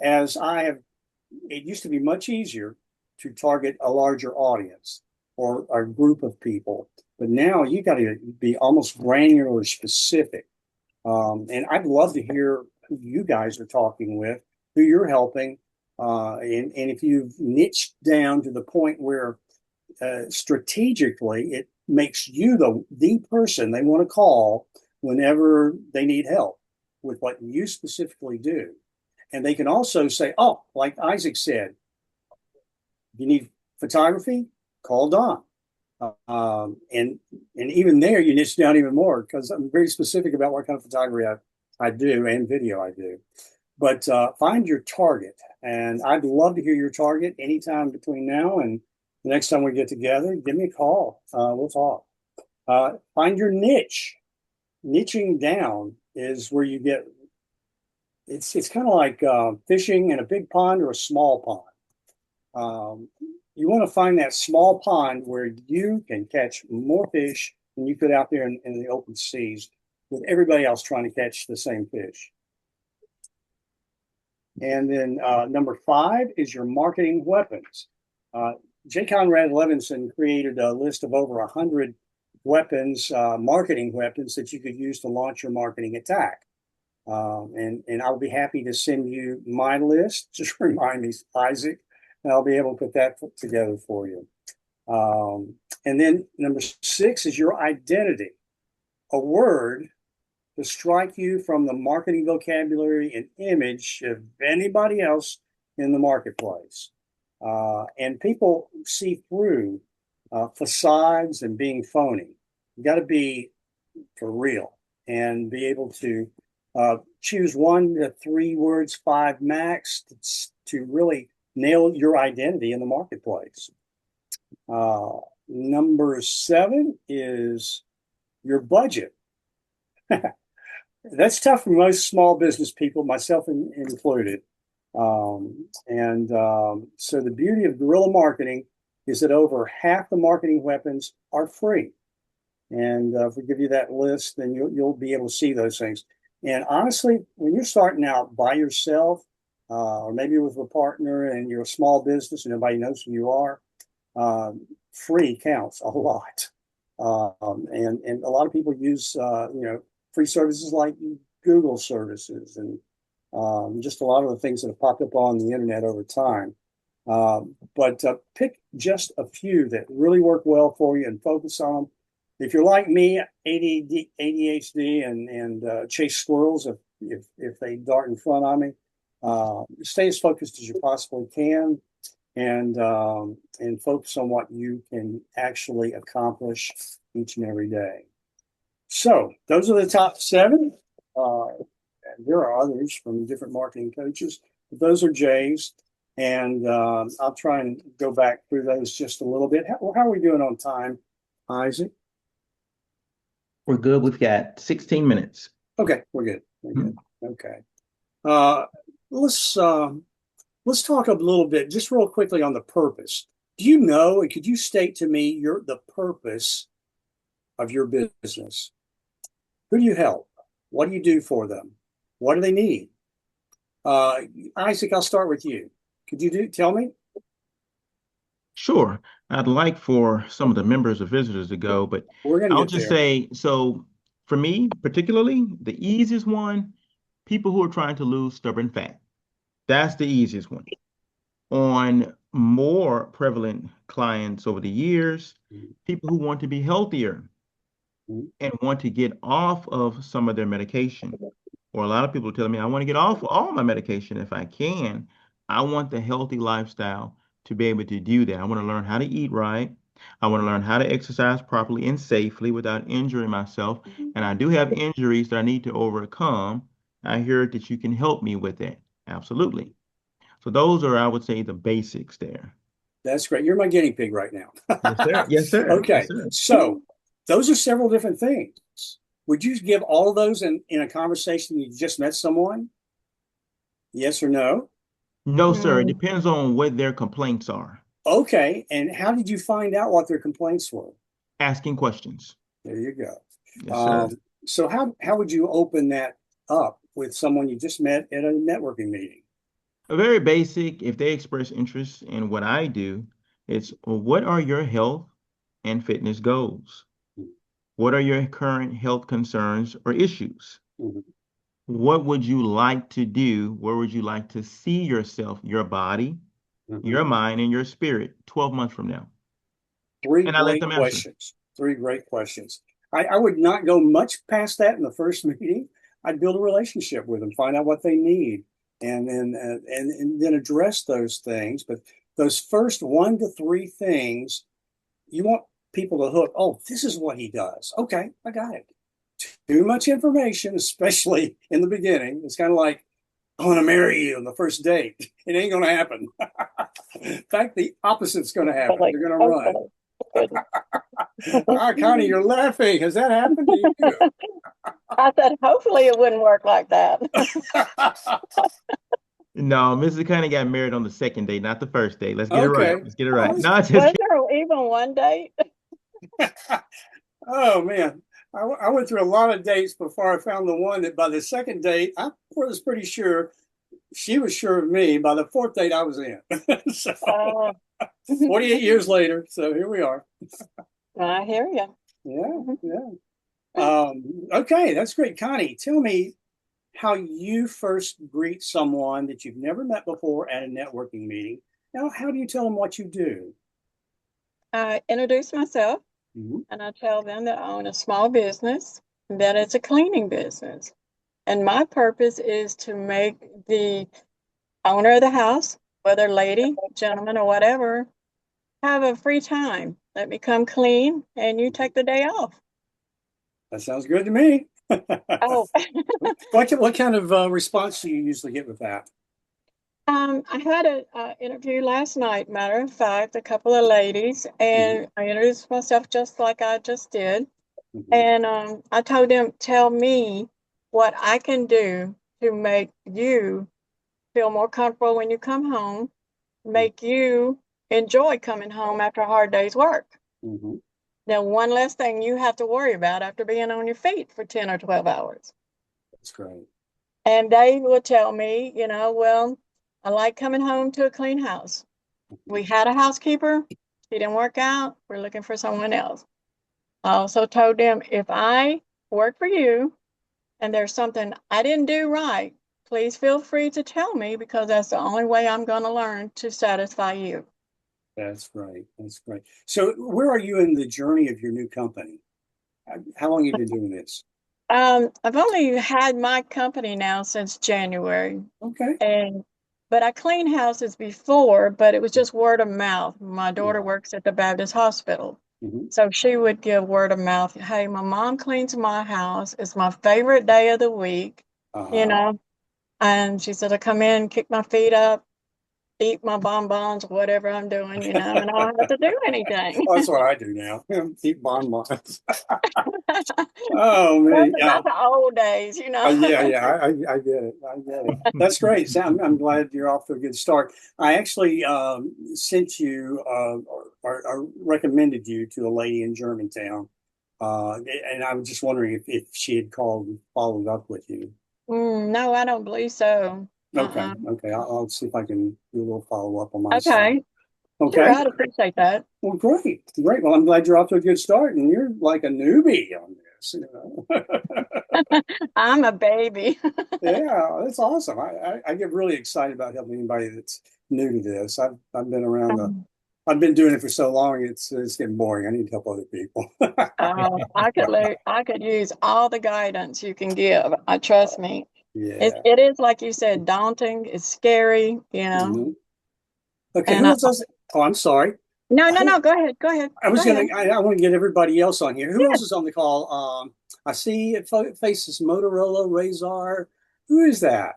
it used to be much easier to target a larger audience or a group of people. But now you got to be almost granular specific. And I'd love to hear who you guys are talking with, who you're helping. And if you've niched down to the point where strategically it makes you the person they want to call whenever they need help with what you specifically do. And they can also say, oh, like Isaac said, you need photography, call Don. And even there, you niche down even more because I'm very specific about what kind of photography I do and video I do. But find your target. And I'd love to hear your target anytime between now and the next time we get together. Give me a call. We'll talk. Find your niche. Niching down is where you get, it's kind of like fishing in a big pond or a small pond. You want to find that small pond where you can catch more fish than you could out there in the open seas with everybody else trying to catch the same fish. And then number 5 is your marketing weapons. J. Conrad Levinson created a list of over 100 weapons, marketing weapons that you could use to launch your marketing attack. And I'll be happy to send you my list. Just remind me, Isaac, and I'll be able to put that together for you. And then number 6 is your identity, a word to strike you from the marketing vocabulary and image of anybody else in the marketplace. And people see through facades and being phony. You got to be for real and be able to choose 1 to 3 words, 5 max, to really nail your identity in the marketplace. Number 7 is your budget. That's tough for most small business people, myself included. So the beauty of guerrilla marketing is that over half the marketing weapons are free. And if we give you that list, then you'll be able to see those things. And honestly, when you're starting out by yourself, or maybe with a partner and you're a small business and nobody knows who you are, free counts a lot. And a lot of people use free services like Google services and just a lot of the things that have popped up on the internet over time. But pick just a few that really work well for you and focus on them. If you're like me, ADHD and chase squirrels, if they dart in front of me, stay as focused as you possibly can, and focus on what you can actually accomplish each and every day. So those are the top 7. There are others from different marketing coaches, but those are Jay's. And I'll try and go back through those just a little bit. How are we doing on time, Isaac? We're good. We've got 16 minutes. Okay, we're good. Okay. Let's talk a little bit, just real quickly, on the purpose. Do you know, and could you state to me the purpose of your business? Who do you help? What do you do for them? What do they need? Isaac, I'll start with you. Could you tell me? Sure. I'd like for some of the members or visitors to go, but I'll just say, so for me, particularly, the easiest one, people who are trying to lose stubborn fat. That's the easiest one. On more prevalent clients over the years, people who want to be healthier and want to get off of some of their medication. Or a lot of people telling me, I want to get off all my medication if I can. I want the healthy lifestyle to be able to do that. I want to learn how to eat right. I want to learn how to exercise properly and safely without injuring myself. And I do have injuries that I need to overcome. I hear that you can help me with that. Absolutely. So those are, I would say, the basics there. That's great. You're my guinea pig right now. Yes, sir. Yes, sir. Okay. Yes, sir. So those are several different things. Would you give all of those in a conversation you just met someone? Yes or no? No, sir. It depends on what their complaints are. Okay. And how did you find out what their complaints were? Asking questions. There you go. Yes, sir. So how would you open that up with someone you just met at a networking meeting? A very basic, if they express interest in what I do, it's what are your health and fitness goals? What are your current health concerns or issues? What would you like to do? Where would you like to see yourself, your body, your mind, and your spirit 12 months from now? Three great questions. I would not go much past that in the first meeting. I'd build a relationship with them, find out what they need, and then address those things. But those first 1 to 3 things, you want people to hook. Oh, this is what he does. Okay, I got it. Too much information, especially in the beginning. It's kind of like, I want to marry you on the first date. It ain't going to happen. In fact, the opposite's going to happen. They're going to run. Connie, you're laughing. Has that happened to you? I said, hopefully it wouldn't work like that. No, Mrs. Connie got married on the second date, not the first date. Let's get it right. Let's get it right. No, was there even one date? Oh, man. I went through a lot of dates before I found the one that by the second date, I was pretty sure she was sure of me. By the 4th date, I was in. So 48 years later. So here we are. I hear you. Yeah. Okay, that's great. Connie, tell me how you first greet someone that you've never met before at a networking meeting. Now, how do you tell them what you do? I introduce myself. And I tell them that I own a small business, that it's a cleaning business. And my purpose is to make the owner of the house whether lady, gentleman, or whatever, have a free time. Let me come clean, and you take the day off. That sounds good to me. Oh, What kind of response do you usually get with that? I had an interview last night, matter of fact, a couple of ladies, and I introduced myself just like I just did. Mm-hmm. And I told them, tell me what I can do to make you feel more comfortable when you come home, make you enjoy coming home after a hard day's work. Mm-hmm. Now, one less thing you have to worry about after being on your feet for 10 or 12 hours. That's great. And they will tell me, well, I like coming home to a clean house. We had a housekeeper. She didn't work out. We're looking for someone else. I also told them, if I work for you and there's something I didn't do right, please feel free to tell me, because that's the only way I'm going to learn to satisfy you. That's great. That's great. So where are you in the journey of your new company? How long have you been doing this? I've only had my company now since January. Okay. But I cleaned houses before, but it was just word of mouth. My daughter Yeah. works at the Baptist Hospital. Mm-hmm. So she would give word of mouth. Hey, my mom cleans my house. It's my favorite day of the week, Uh-huh. And she said, I come in, kick my feet up, eat my bonbons, whatever I'm doing, and I don't have to do anything. Well, that's what I do now. Eat bonbons. Oh That's man, yeah. about the old days, Yeah. I get it. I get it. That's great. So I'm glad you're off to a good start. I actually sent you or recommended you to a lady in Germantown, and I was just wondering if she had called and followed up with you. No, I don't believe so. Okay. Okay. I'll see if I can do a little follow up on my side. Okay. Sure, Okay. I'd appreciate that. Well, great. Great. Well, I'm glad you're off to a good start, and you're like a newbie on this. I'm a baby. Yeah, that's awesome. I get really excited about helping anybody that's new to this. I've been around I've been doing it for so long. It's getting boring. I need to help other people. I could use all the guidance you can give. Trust me. Yeah. It is, like you said, daunting. It's scary, Mhm. Okay. And Who else does it? Oh, I'm sorry. no. Go ahead. Go ahead. I was Go gonna. ahead. I want to get everybody else on here. Who Yeah. else is on the call? I see it faces Motorola, Razor. Who is that?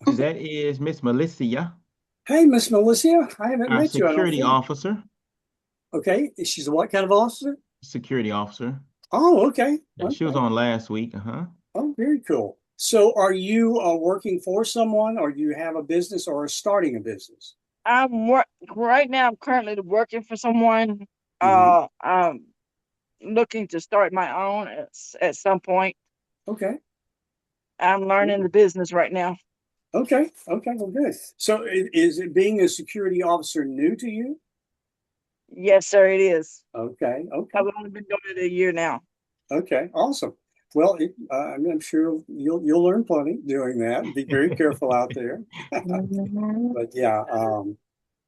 That is Miss Melissa, Hey, Miss Melissa. I haven't our met you, I don't security think. officer. Okay. She's a what kind of officer? Security officer. Oh, okay. Yeah, she was Okay. on last week. Oh, very cool. So are you working for someone, or do you have a business, or starting a business? Right now. I'm currently working for someone. Mhm. I'm looking to start my own at some point. Okay. I'm learning the business right now. Okay. Okay. Well, good. So is it being a security officer new to you? Yes, sir, it is. Okay. Okay. I've only been doing it a year now. Okay. Awesome. Well, I'm sure you'll learn plenty doing that. Be very careful out there. Mhm. But yeah,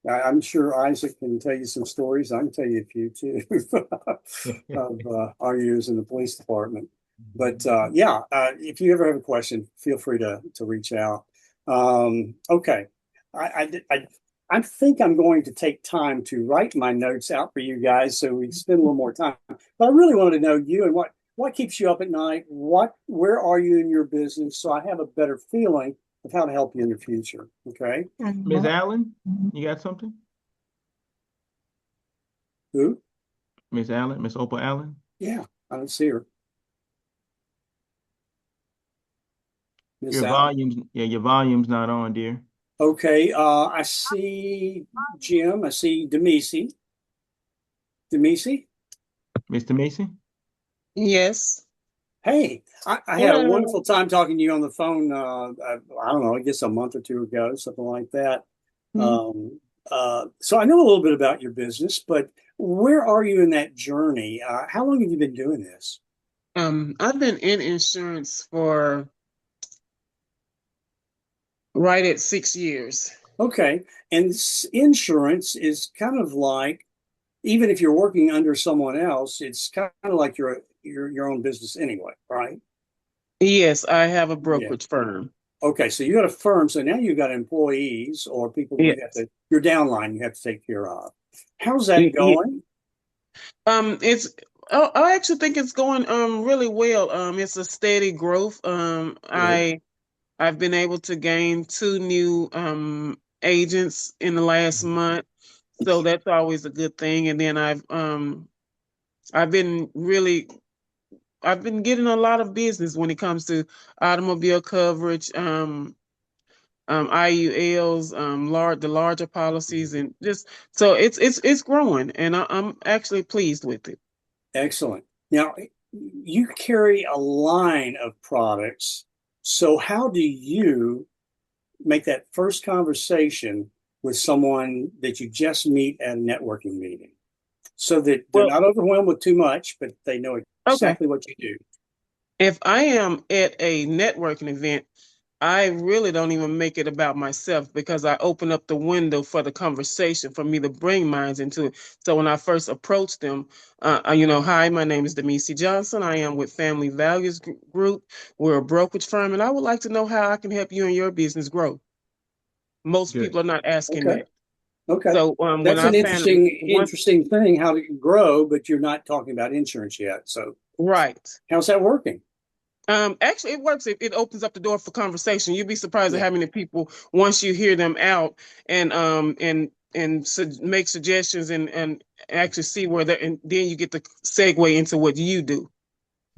I'm sure Isaac can tell you some stories. I can tell you a few too of our years in the police department. But yeah, if you ever have a question, feel free to reach out. Okay, I think I'm going to take time to write my notes out for you guys so we spend a little more time. But I really wanted to know you and what keeps you up at night. Where are you in your business, so I have a better feeling of how to help you in the future. Okay. Miss Allen, you got something? Who? Miss Allen, Miss Opal Allen? Yeah, I don't see her. Miss Your Allen. your volume's not on, dear. Okay, I see Jim. I see Demisi. Demisi? Mr. Macy? Yes. Hey, I had a wonderful time talking to you on the phone. I don't know, I guess a month or two ago, something like that. So I know a little bit about your business, but where are you in that journey? How long have you been doing this? I've been in insurance for right at 6 years. Okay, and insurance is kind of like, even if you're working under someone else, it's kind of like your own business anyway, right? Yes, I have a Yeah. brokerage firm. Okay, so you got a firm, so now you've got employees or people you have Yes. to, your downline you have to take care of. How's that Yeah. going? It's I actually think it's going really well. It's a steady growth. Good. I've been able to gain 2 new agents in the last month, so that's always a good thing. And then I've been really I've been getting a lot of business when it comes to automobile coverage, IULs, the larger policies, and just so it's growing, and I'm actually pleased with it. Excellent. Now, you carry a line of products. So how do you make that first conversation with someone that you just meet at a networking meeting so that they're Well, not overwhelmed with too much, but they know okay. exactly what you do? If I am at a networking event, I really don't even make it about myself because I open up the window for the conversation for me to bring minds into it. So when I first approach them, hi, my name is Demisi Johnson. I am with Family Values Group. We're a brokerage firm, and I would like to know how I can help you and your business grow. Most Good. people are not asking Okay. that. Okay. So when That's I an found one, interesting thing, how to grow, but you're not talking about insurance yet. So right. how's that working? Actually, it works. It opens up the door for conversation. You'd be surprised at Yeah. how many people, once you hear them out and make suggestions and actually see where they and then you get to segue into what you do.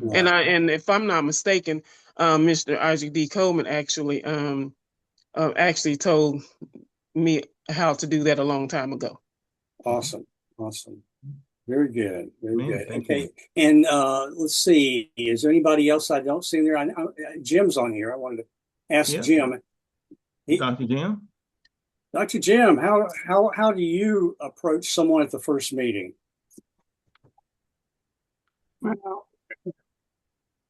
Right. And if I'm not mistaken, Mr. Isaac D. Coleman actually told me how to do that a long time ago. Awesome. Awesome. Very good. Very Man, good. thank you. Okay. And let's see. Is there anybody else I don't see there? Jim's on here. I wanted to ask Yeah. Jim. Dr. Jim? Dr. Jim, how do you approach someone at the first meeting? Well,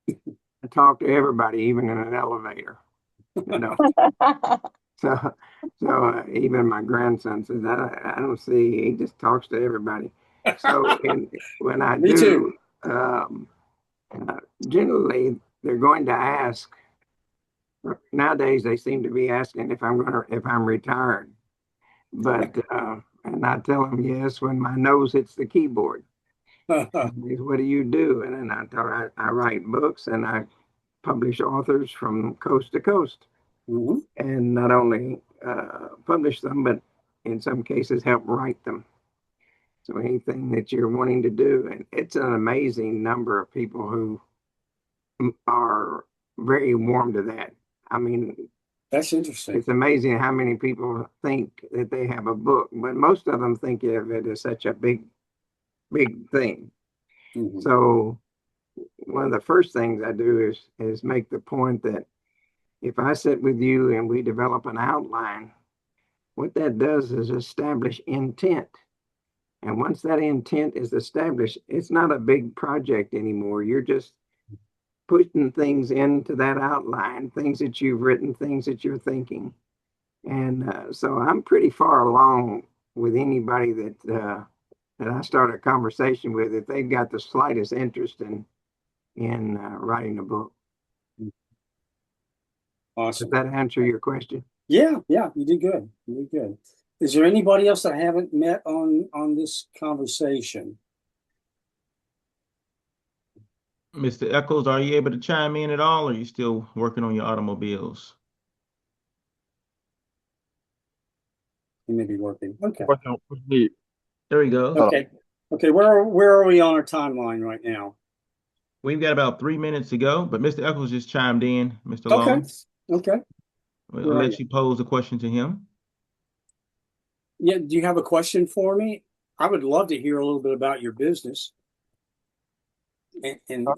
I talk to everybody, even in an elevator. You know, so even my grandson says, I don't see. He just talks to everybody. So when I Me too. do, generally they're going to ask. Nowadays, they seem to be asking if I'm retired, but and I tell them yes when my nose hits the keyboard. What do you do? And then I write books and I publish authors from coast to coast, Mhm. and not only publish them, but in some cases help write them. So anything that you're wanting to do, and it's an amazing number of people who are very warm to that. I mean, That's interesting. it's amazing how many people think that they have a book, but most of them think of it as such a big thing. Mhm. So one of the first things I do is make the point that if I sit with you and we develop an outline, what that does is establish intent. And once that intent is established, it's not a big project anymore. You're just putting things into that outline, things that you've written, things that you're thinking. And so I'm pretty far along with anybody that I start a conversation with if they've got the slightest interest in writing a book. Awesome. Does that answer your question? Yeah, you did good. You did good. Is there anybody else that I haven't met on this conversation? Mr. Eccles, are you able to chime in at all, or are you still working on your automobiles? He may be working. Okay. There he goes. Okay. Okay. Where are we on our timeline right now? We've got about 3 minutes to go, but Mr. Eccles just chimed in. Mr. Okay. Lawler, Okay. we'll Where are let you pose a question to him. Yeah. Do you have a question for me? I would love to hear a little bit about your business and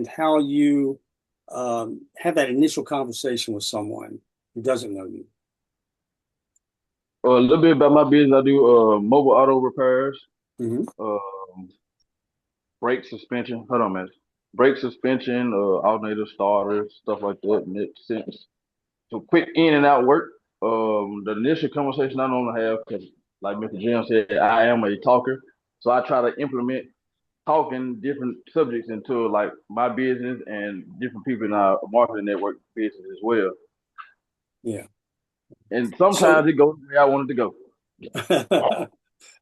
how you have that initial conversation with someone who doesn't know you. A little bit about my business. I do mobile auto repairs, Mm-hmm. brake suspension. Hold on, man. Brake suspension, alternator starters, stuff like that. And it sense. So quick in and out work. The initial conversation I normally have, because like Mr. Jim said, I am a talker, so I try to implement talking different subjects into like my business and different people in our marketing network business as well. Yeah. And sometimes it goes the way I want it to go.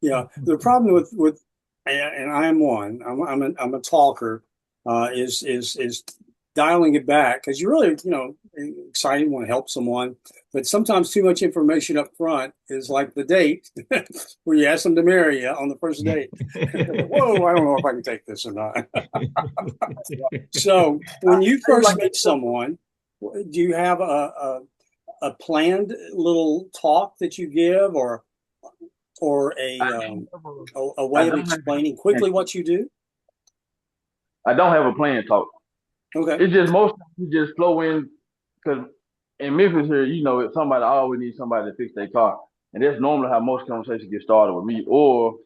Yeah. The problem with and I am one. I'm a talker. Is dialing it back because you're really excited, want to help someone, but sometimes too much information up front is like the date where you ask them to marry you on the first date. Whoa, I don't know if I can take this or not. So when you first meet someone, do you have a planned little talk that you give, or a way of explaining quickly what you do? I don't have a plan talk. Okay. It's just most times you just flow in because in Memphis here, if somebody always needs somebody to fix their car. And that's normally how most conversations get started with me, or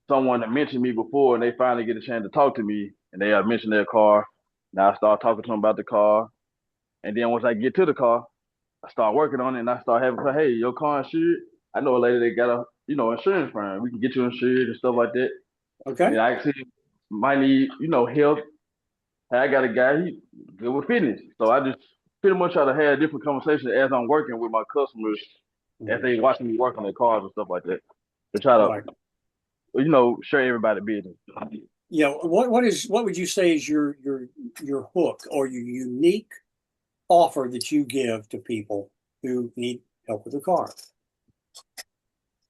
someone that mentioned me before and they finally get a chance to talk to me and they have mentioned their car. Now I start talking to them about the car. And then once I get to the car, I start working on it and I start having, hey, your car insured? I know a lady that got a, insurance firm. We can get you insured and stuff like that. Okay. And I actually might need, help. Hey, I got a guy, he good with fitness. So I just pretty much try to have different conversations as I'm working with my customers as they watching me work on their cars and stuff like that. To try to, share everybody business. Yeah. What would you say is your hook or your unique offer that you give to people who need help with their car?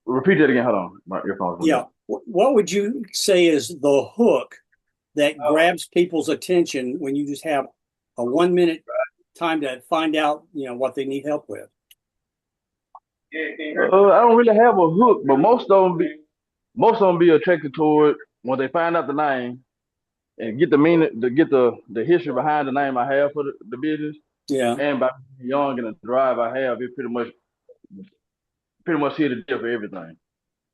Repeat that again. Hold on. Your phone's Yeah. What would you say is the hook that grabs people's attention when you just have a 1 minute time to find out, what they need help with? I don't really have a hook, but most of them be attracted to it when they find out the name and get the meaning, to get the history behind the name I have for the business. Yeah. And by being young and the drive I have, it pretty much hit a deal for everything.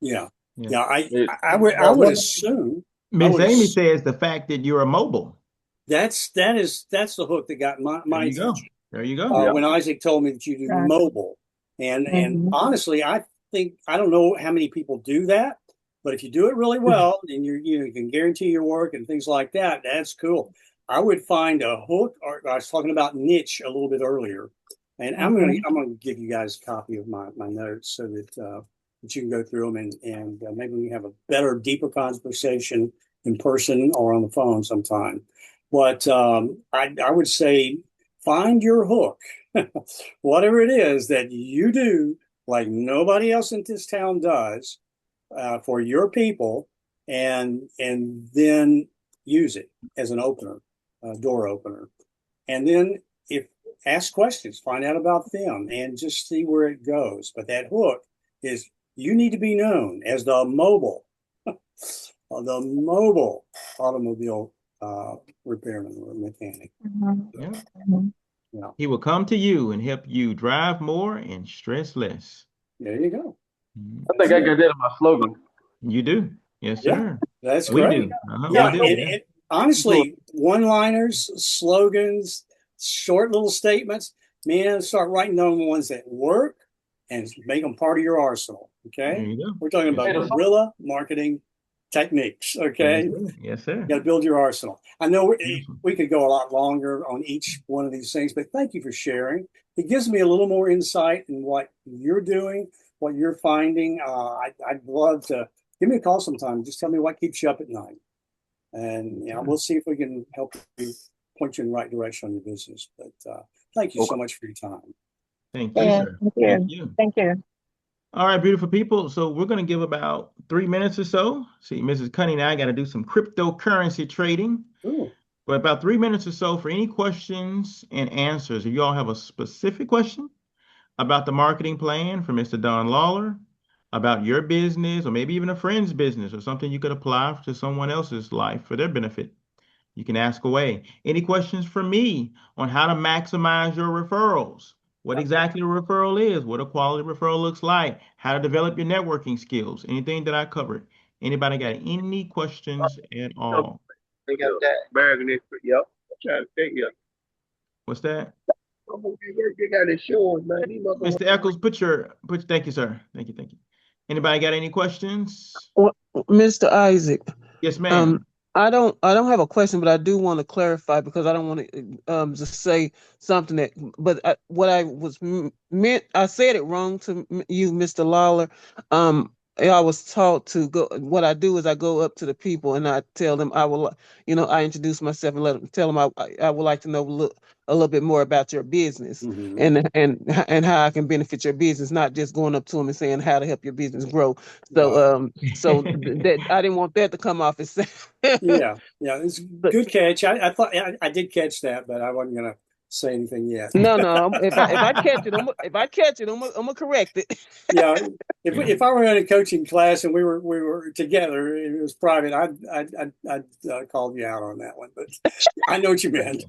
Yeah. I would assume. Miss Amy says the fact that you're mobile. That's the hook that got my attention. There you go. When Isaac told me that you do mobile, and honestly, I don't know how many people do that, but if you do it really well and you can guarantee your work and things like that, that's cool. I would find a hook, or I was talking about niche a little bit earlier, and I'm gonna give you guys a copy of my notes so that you can go through them and maybe we can have a better, deeper conversation in person or on the phone sometime. But I would say find your hook, whatever it is that you do like nobody else in this town does for your people, and then use it as an opener, door opener. And then ask questions, find out about them, and just see where it goes. But that hook is you need to be known as the mobile automobile repairman or mechanic. Yeah. He will come to you and help you drive more and stress less. There you go. I think I got that in my slogan. You do. Yes, sir. That's we great. Do. Yeah, we do. And honestly, one-liners, slogans, short little statements, man, start writing down the ones that work and make them part of your arsenal. Okay. There you go. We're talking about guerrilla marketing techniques. Okay. Yes, sir. You got to build your arsenal. I know we could go a lot longer on each one of these things, but thank you for sharing. It gives me a little more insight in what you're doing, what you're finding. I'd love to give me a call sometime. Just tell me what keeps you up at night, and we'll see if we can help you, point you in the right direction on your business. But thank you so much for your time. Thank you, sir. Thank you. Thank you. All right, beautiful people. So we're going to give about 3 minutes or so. See, Mrs. Cunning and I got to do some cryptocurrency trading. Ooh. But about 3 minutes or so for any questions and answers. If you all have a specific question about the marketing plan for Mr. Don Lawler, about your business, or maybe even a friend's business, or something you could apply to someone else's life for their benefit, you can ask away. Any questions for me on how to maximize your referrals? What exactly a referral is, what a quality referral looks like, how to develop your networking skills, anything that I covered. Anybody got any questions at all? They got that bargaining. Yep. I'm trying to think here. What's that? They got insurance, man. Mr. Eccles, thank you, sir. Thank you. Anybody got any questions? Well, Mr. Isaac. Yes, ma'am. I don't have a question, but I do want to clarify because I don't want to just say something that. But what I was meant, I said it wrong to you, Mr. Lawler. I was taught to go. What I do is I go up to the people and I tell them I will, I introduce myself and tell them I would like to know a little bit more about your business and how I can benefit your business, not just going up to them and saying how to help your business grow. So that I didn't want that to come off as Yeah, it's a but good catch. I thought I did catch that, but I wasn't gonna say anything yet. no. If I catch it, I'm gonna correct it. Yeah, if Yeah. if I were in a coaching class and we were together, and it was private, I'd called you out on that one. But I know what you meant.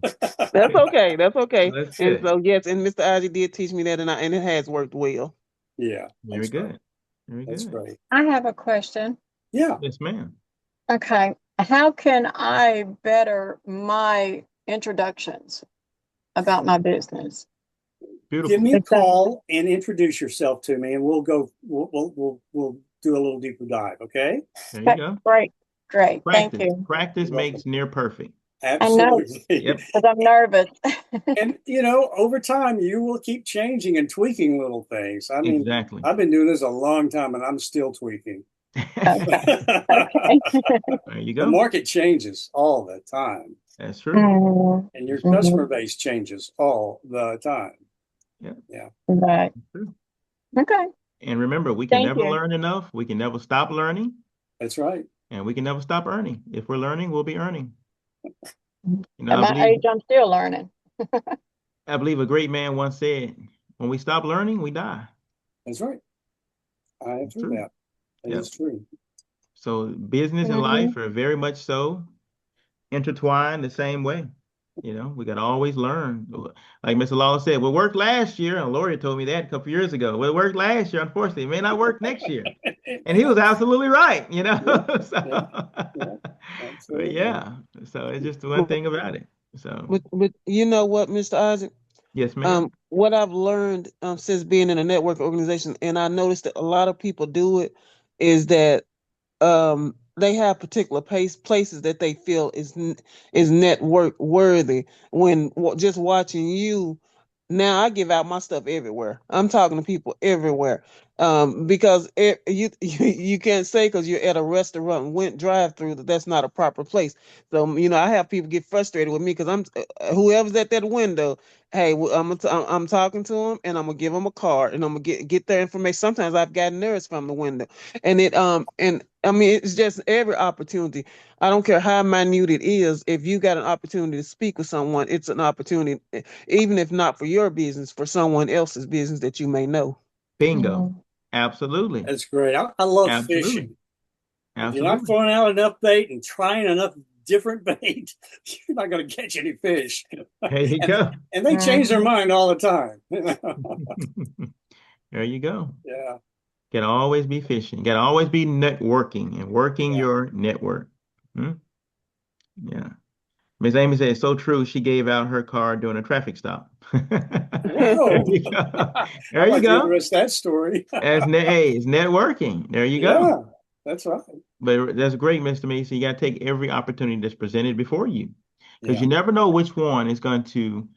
That's okay. That's okay. That's And good. so yes, and Mr. Isaac did teach me that, and it has worked well. Yeah, Very that's right. good. Very That's good. great. I have a question. Yeah. Yes, ma'am. Okay. How can I better my introductions about my business? Give Beautiful. me a Is that call and introduce yourself to me, and we'll go. We'll do a little deeper dive. Okay. There you okay? go. Great. Great. Thank Practice. you. Practice You're welcome. makes near perfect. I know, Absolutely. Yep. because I'm nervous. And over time, you will keep changing and tweaking little things. I mean, Exactly. I've been doing this a long time, and I'm still tweaking. Okay. There you The go. market changes all the time, That's true. Mhm. and your That's true. customer base changes all the time. Yep. Yeah, Right. That's true. Okay. And remember, we can Thank never you. learn enough. We can never stop learning, that's right. and we can never stop earning. If we're learning, we'll be earning. At I my believe age, I'm still learning. a great man once said, "When we stop learning, we die." That's right. I It's agree with true. that. That Yep. is true. So business and Mhm. life are very much so intertwined the same way. We got to always learn. Like Mr. Law said, what worked last year, and Lori told me that a couple years ago. What worked last year, unfortunately, it may not work next year. And he was absolutely right, Yeah, yeah, So, yeah, but absolutely. yeah, so it's just one thing about it. So, But you know what, Mr. Isaac? yes, ma'am. What I've learned since being in a network organization, and I noticed that a lot of people do it, is that they have particular places that they feel is network worthy. When just watching you, now I give out my stuff everywhere. I'm talking to people everywhere. Because you can't say because you're at a restaurant and went drive through that's not a proper place. So I have people get frustrated with me because I'm whoever's at that window. Hey, I'm talking to them and I'm gonna give them a card and I'm gonna get their information. Sometimes I've gotten nerves from the window, and I mean it's just every opportunity. I don't care how minute it is. If you got an opportunity to speak with someone, it's an opportunity, even if not for your business, for someone else's business that you may know. Bingo. Mhm. Absolutely. That's great. I love Absolutely. fishing. If you're not Absolutely. throwing out enough bait and trying enough different bait, you're not going to catch any fish. There you and go. and they change their Mhm. mind all the time. There you go. Yeah, Got to always be fishing. Got to always be networking and working yeah. your network. Hmm? Yeah. Miss Amy said it's so true. She gave out her card during a traffic stop. There Whoa. you go. There I'd you like to hear the go. rest of that story. Hey, it's networking. There you go. Yeah, that's right. But that's great, Mr. Mason. You got to take every opportunity that's presented before you because Yeah. you never know which one is going to,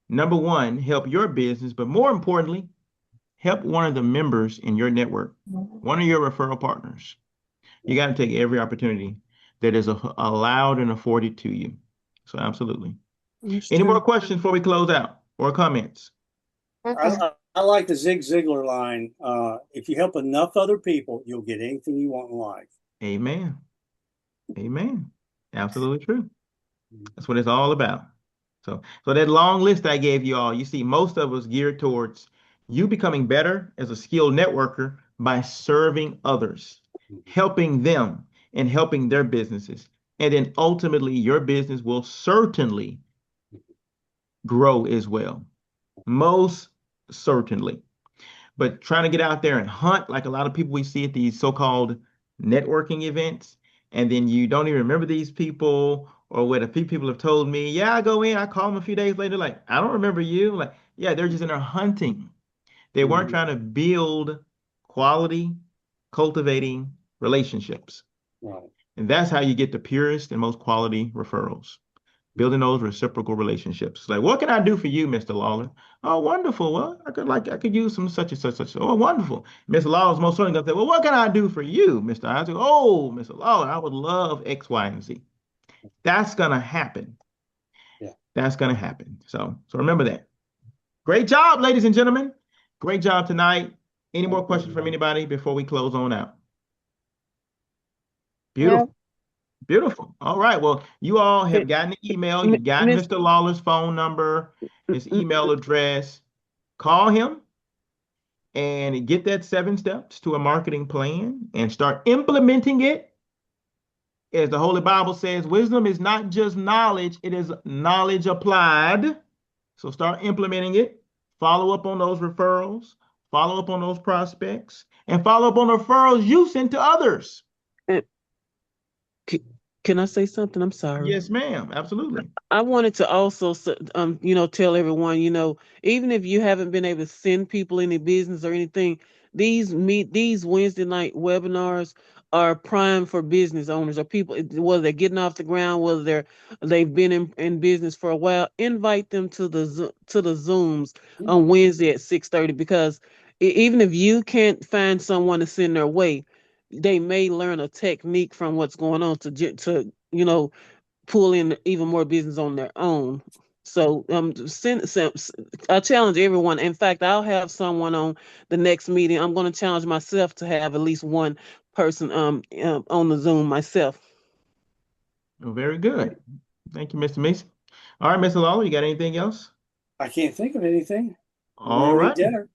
number one, help your business, but more importantly, help one of the members in your network, one of your referral partners. You got to take every opportunity that is allowed and afforded to you. So, absolutely. It's Any more true. questions before we close out or comments? Mhm. I like the Zig Ziglar line. If you help enough other people, you'll get anything you want in life. Amen. Amen. Absolutely true. That's what it's all about. So that long list I gave you all, you see, most of us geared towards you becoming better as a skilled networker by serving others, helping them and helping their businesses. And then ultimately, your business will certainly grow as well. Most certainly. But trying to get out there and hunt, like a lot of people we see at these so-called networking events, and then you don't even remember these people, or what a few people have told me, yeah, I go in, I call them a few days later, like, I don't remember you. Like, yeah, they're just in there hunting. They weren't Mhm. trying to build quality, cultivating relationships. Right. And that's how you get the purest and most quality referrals. Building those reciprocal relationships. Like, what can I do for you, Mr. Lawler? Oh, wonderful. Well, I could use some such and such, such. Oh, wonderful. Mr. Lawler's most certainly gonna say, well, what can I do for you, Mr. Isaac? Oh, Mr. Lawler, I would love X, Y, and Z. That's gonna happen. Yeah. That's gonna happen. So remember that. Great job, ladies and gentlemen. Great job tonight. Any more questions from anybody before we close on out? Beautiful. No. Beautiful. All right. Well, you all have gotten the email. You've gotten Miss- Mr. Lawler's phone number, his email address. Call him and get that 7 steps to a marketing plan and start implementing it. As the Holy Bible says, wisdom is not just knowledge, it is knowledge applied. So start implementing it. Follow up on those referrals, follow up on those prospects, and follow up on the referrals you sent to others. Can I say something? I'm sorry. Yes, ma'am. Absolutely. I wanted to also, tell everyone, even if you haven't been able to send people any business or anything, these Wednesday night webinars are prime for business owners or people, whether they're getting off the ground, whether they've been in business for a while. Invite them to the Zooms on Wednesday at 6:30, because even if you can't find someone to send their way, they may learn a technique from what's going on to pull in even more business on their own. So I challenge everyone. In fact, I'll have someone on the next meeting. I'm going to challenge myself to have at least one person on the Zoom myself. Well, very good. Thank you, Mr. Mason. All right, Mr. Lawler, you got anything else? I can't think of anything. All right. Dinner.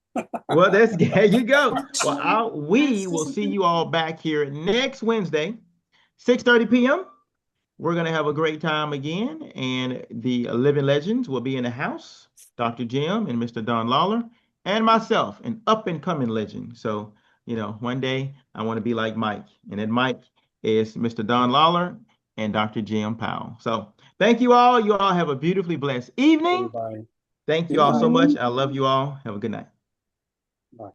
Well, there you go. Well, we will see you all back here next Wednesday, 6:30 p.m. We're going to have a great time again, and the living legends will be in the house, Dr. Jim and Mr. Don Lawler, and myself, an up-and-coming legend. So, one day I want to be like Mike, and then Mike is Mr. Don Lawler and Dr. Jim Powell. So thank you all. You all have a beautifully blessed evening. Everybody. Thank you all so much. I love you all. Have a good night.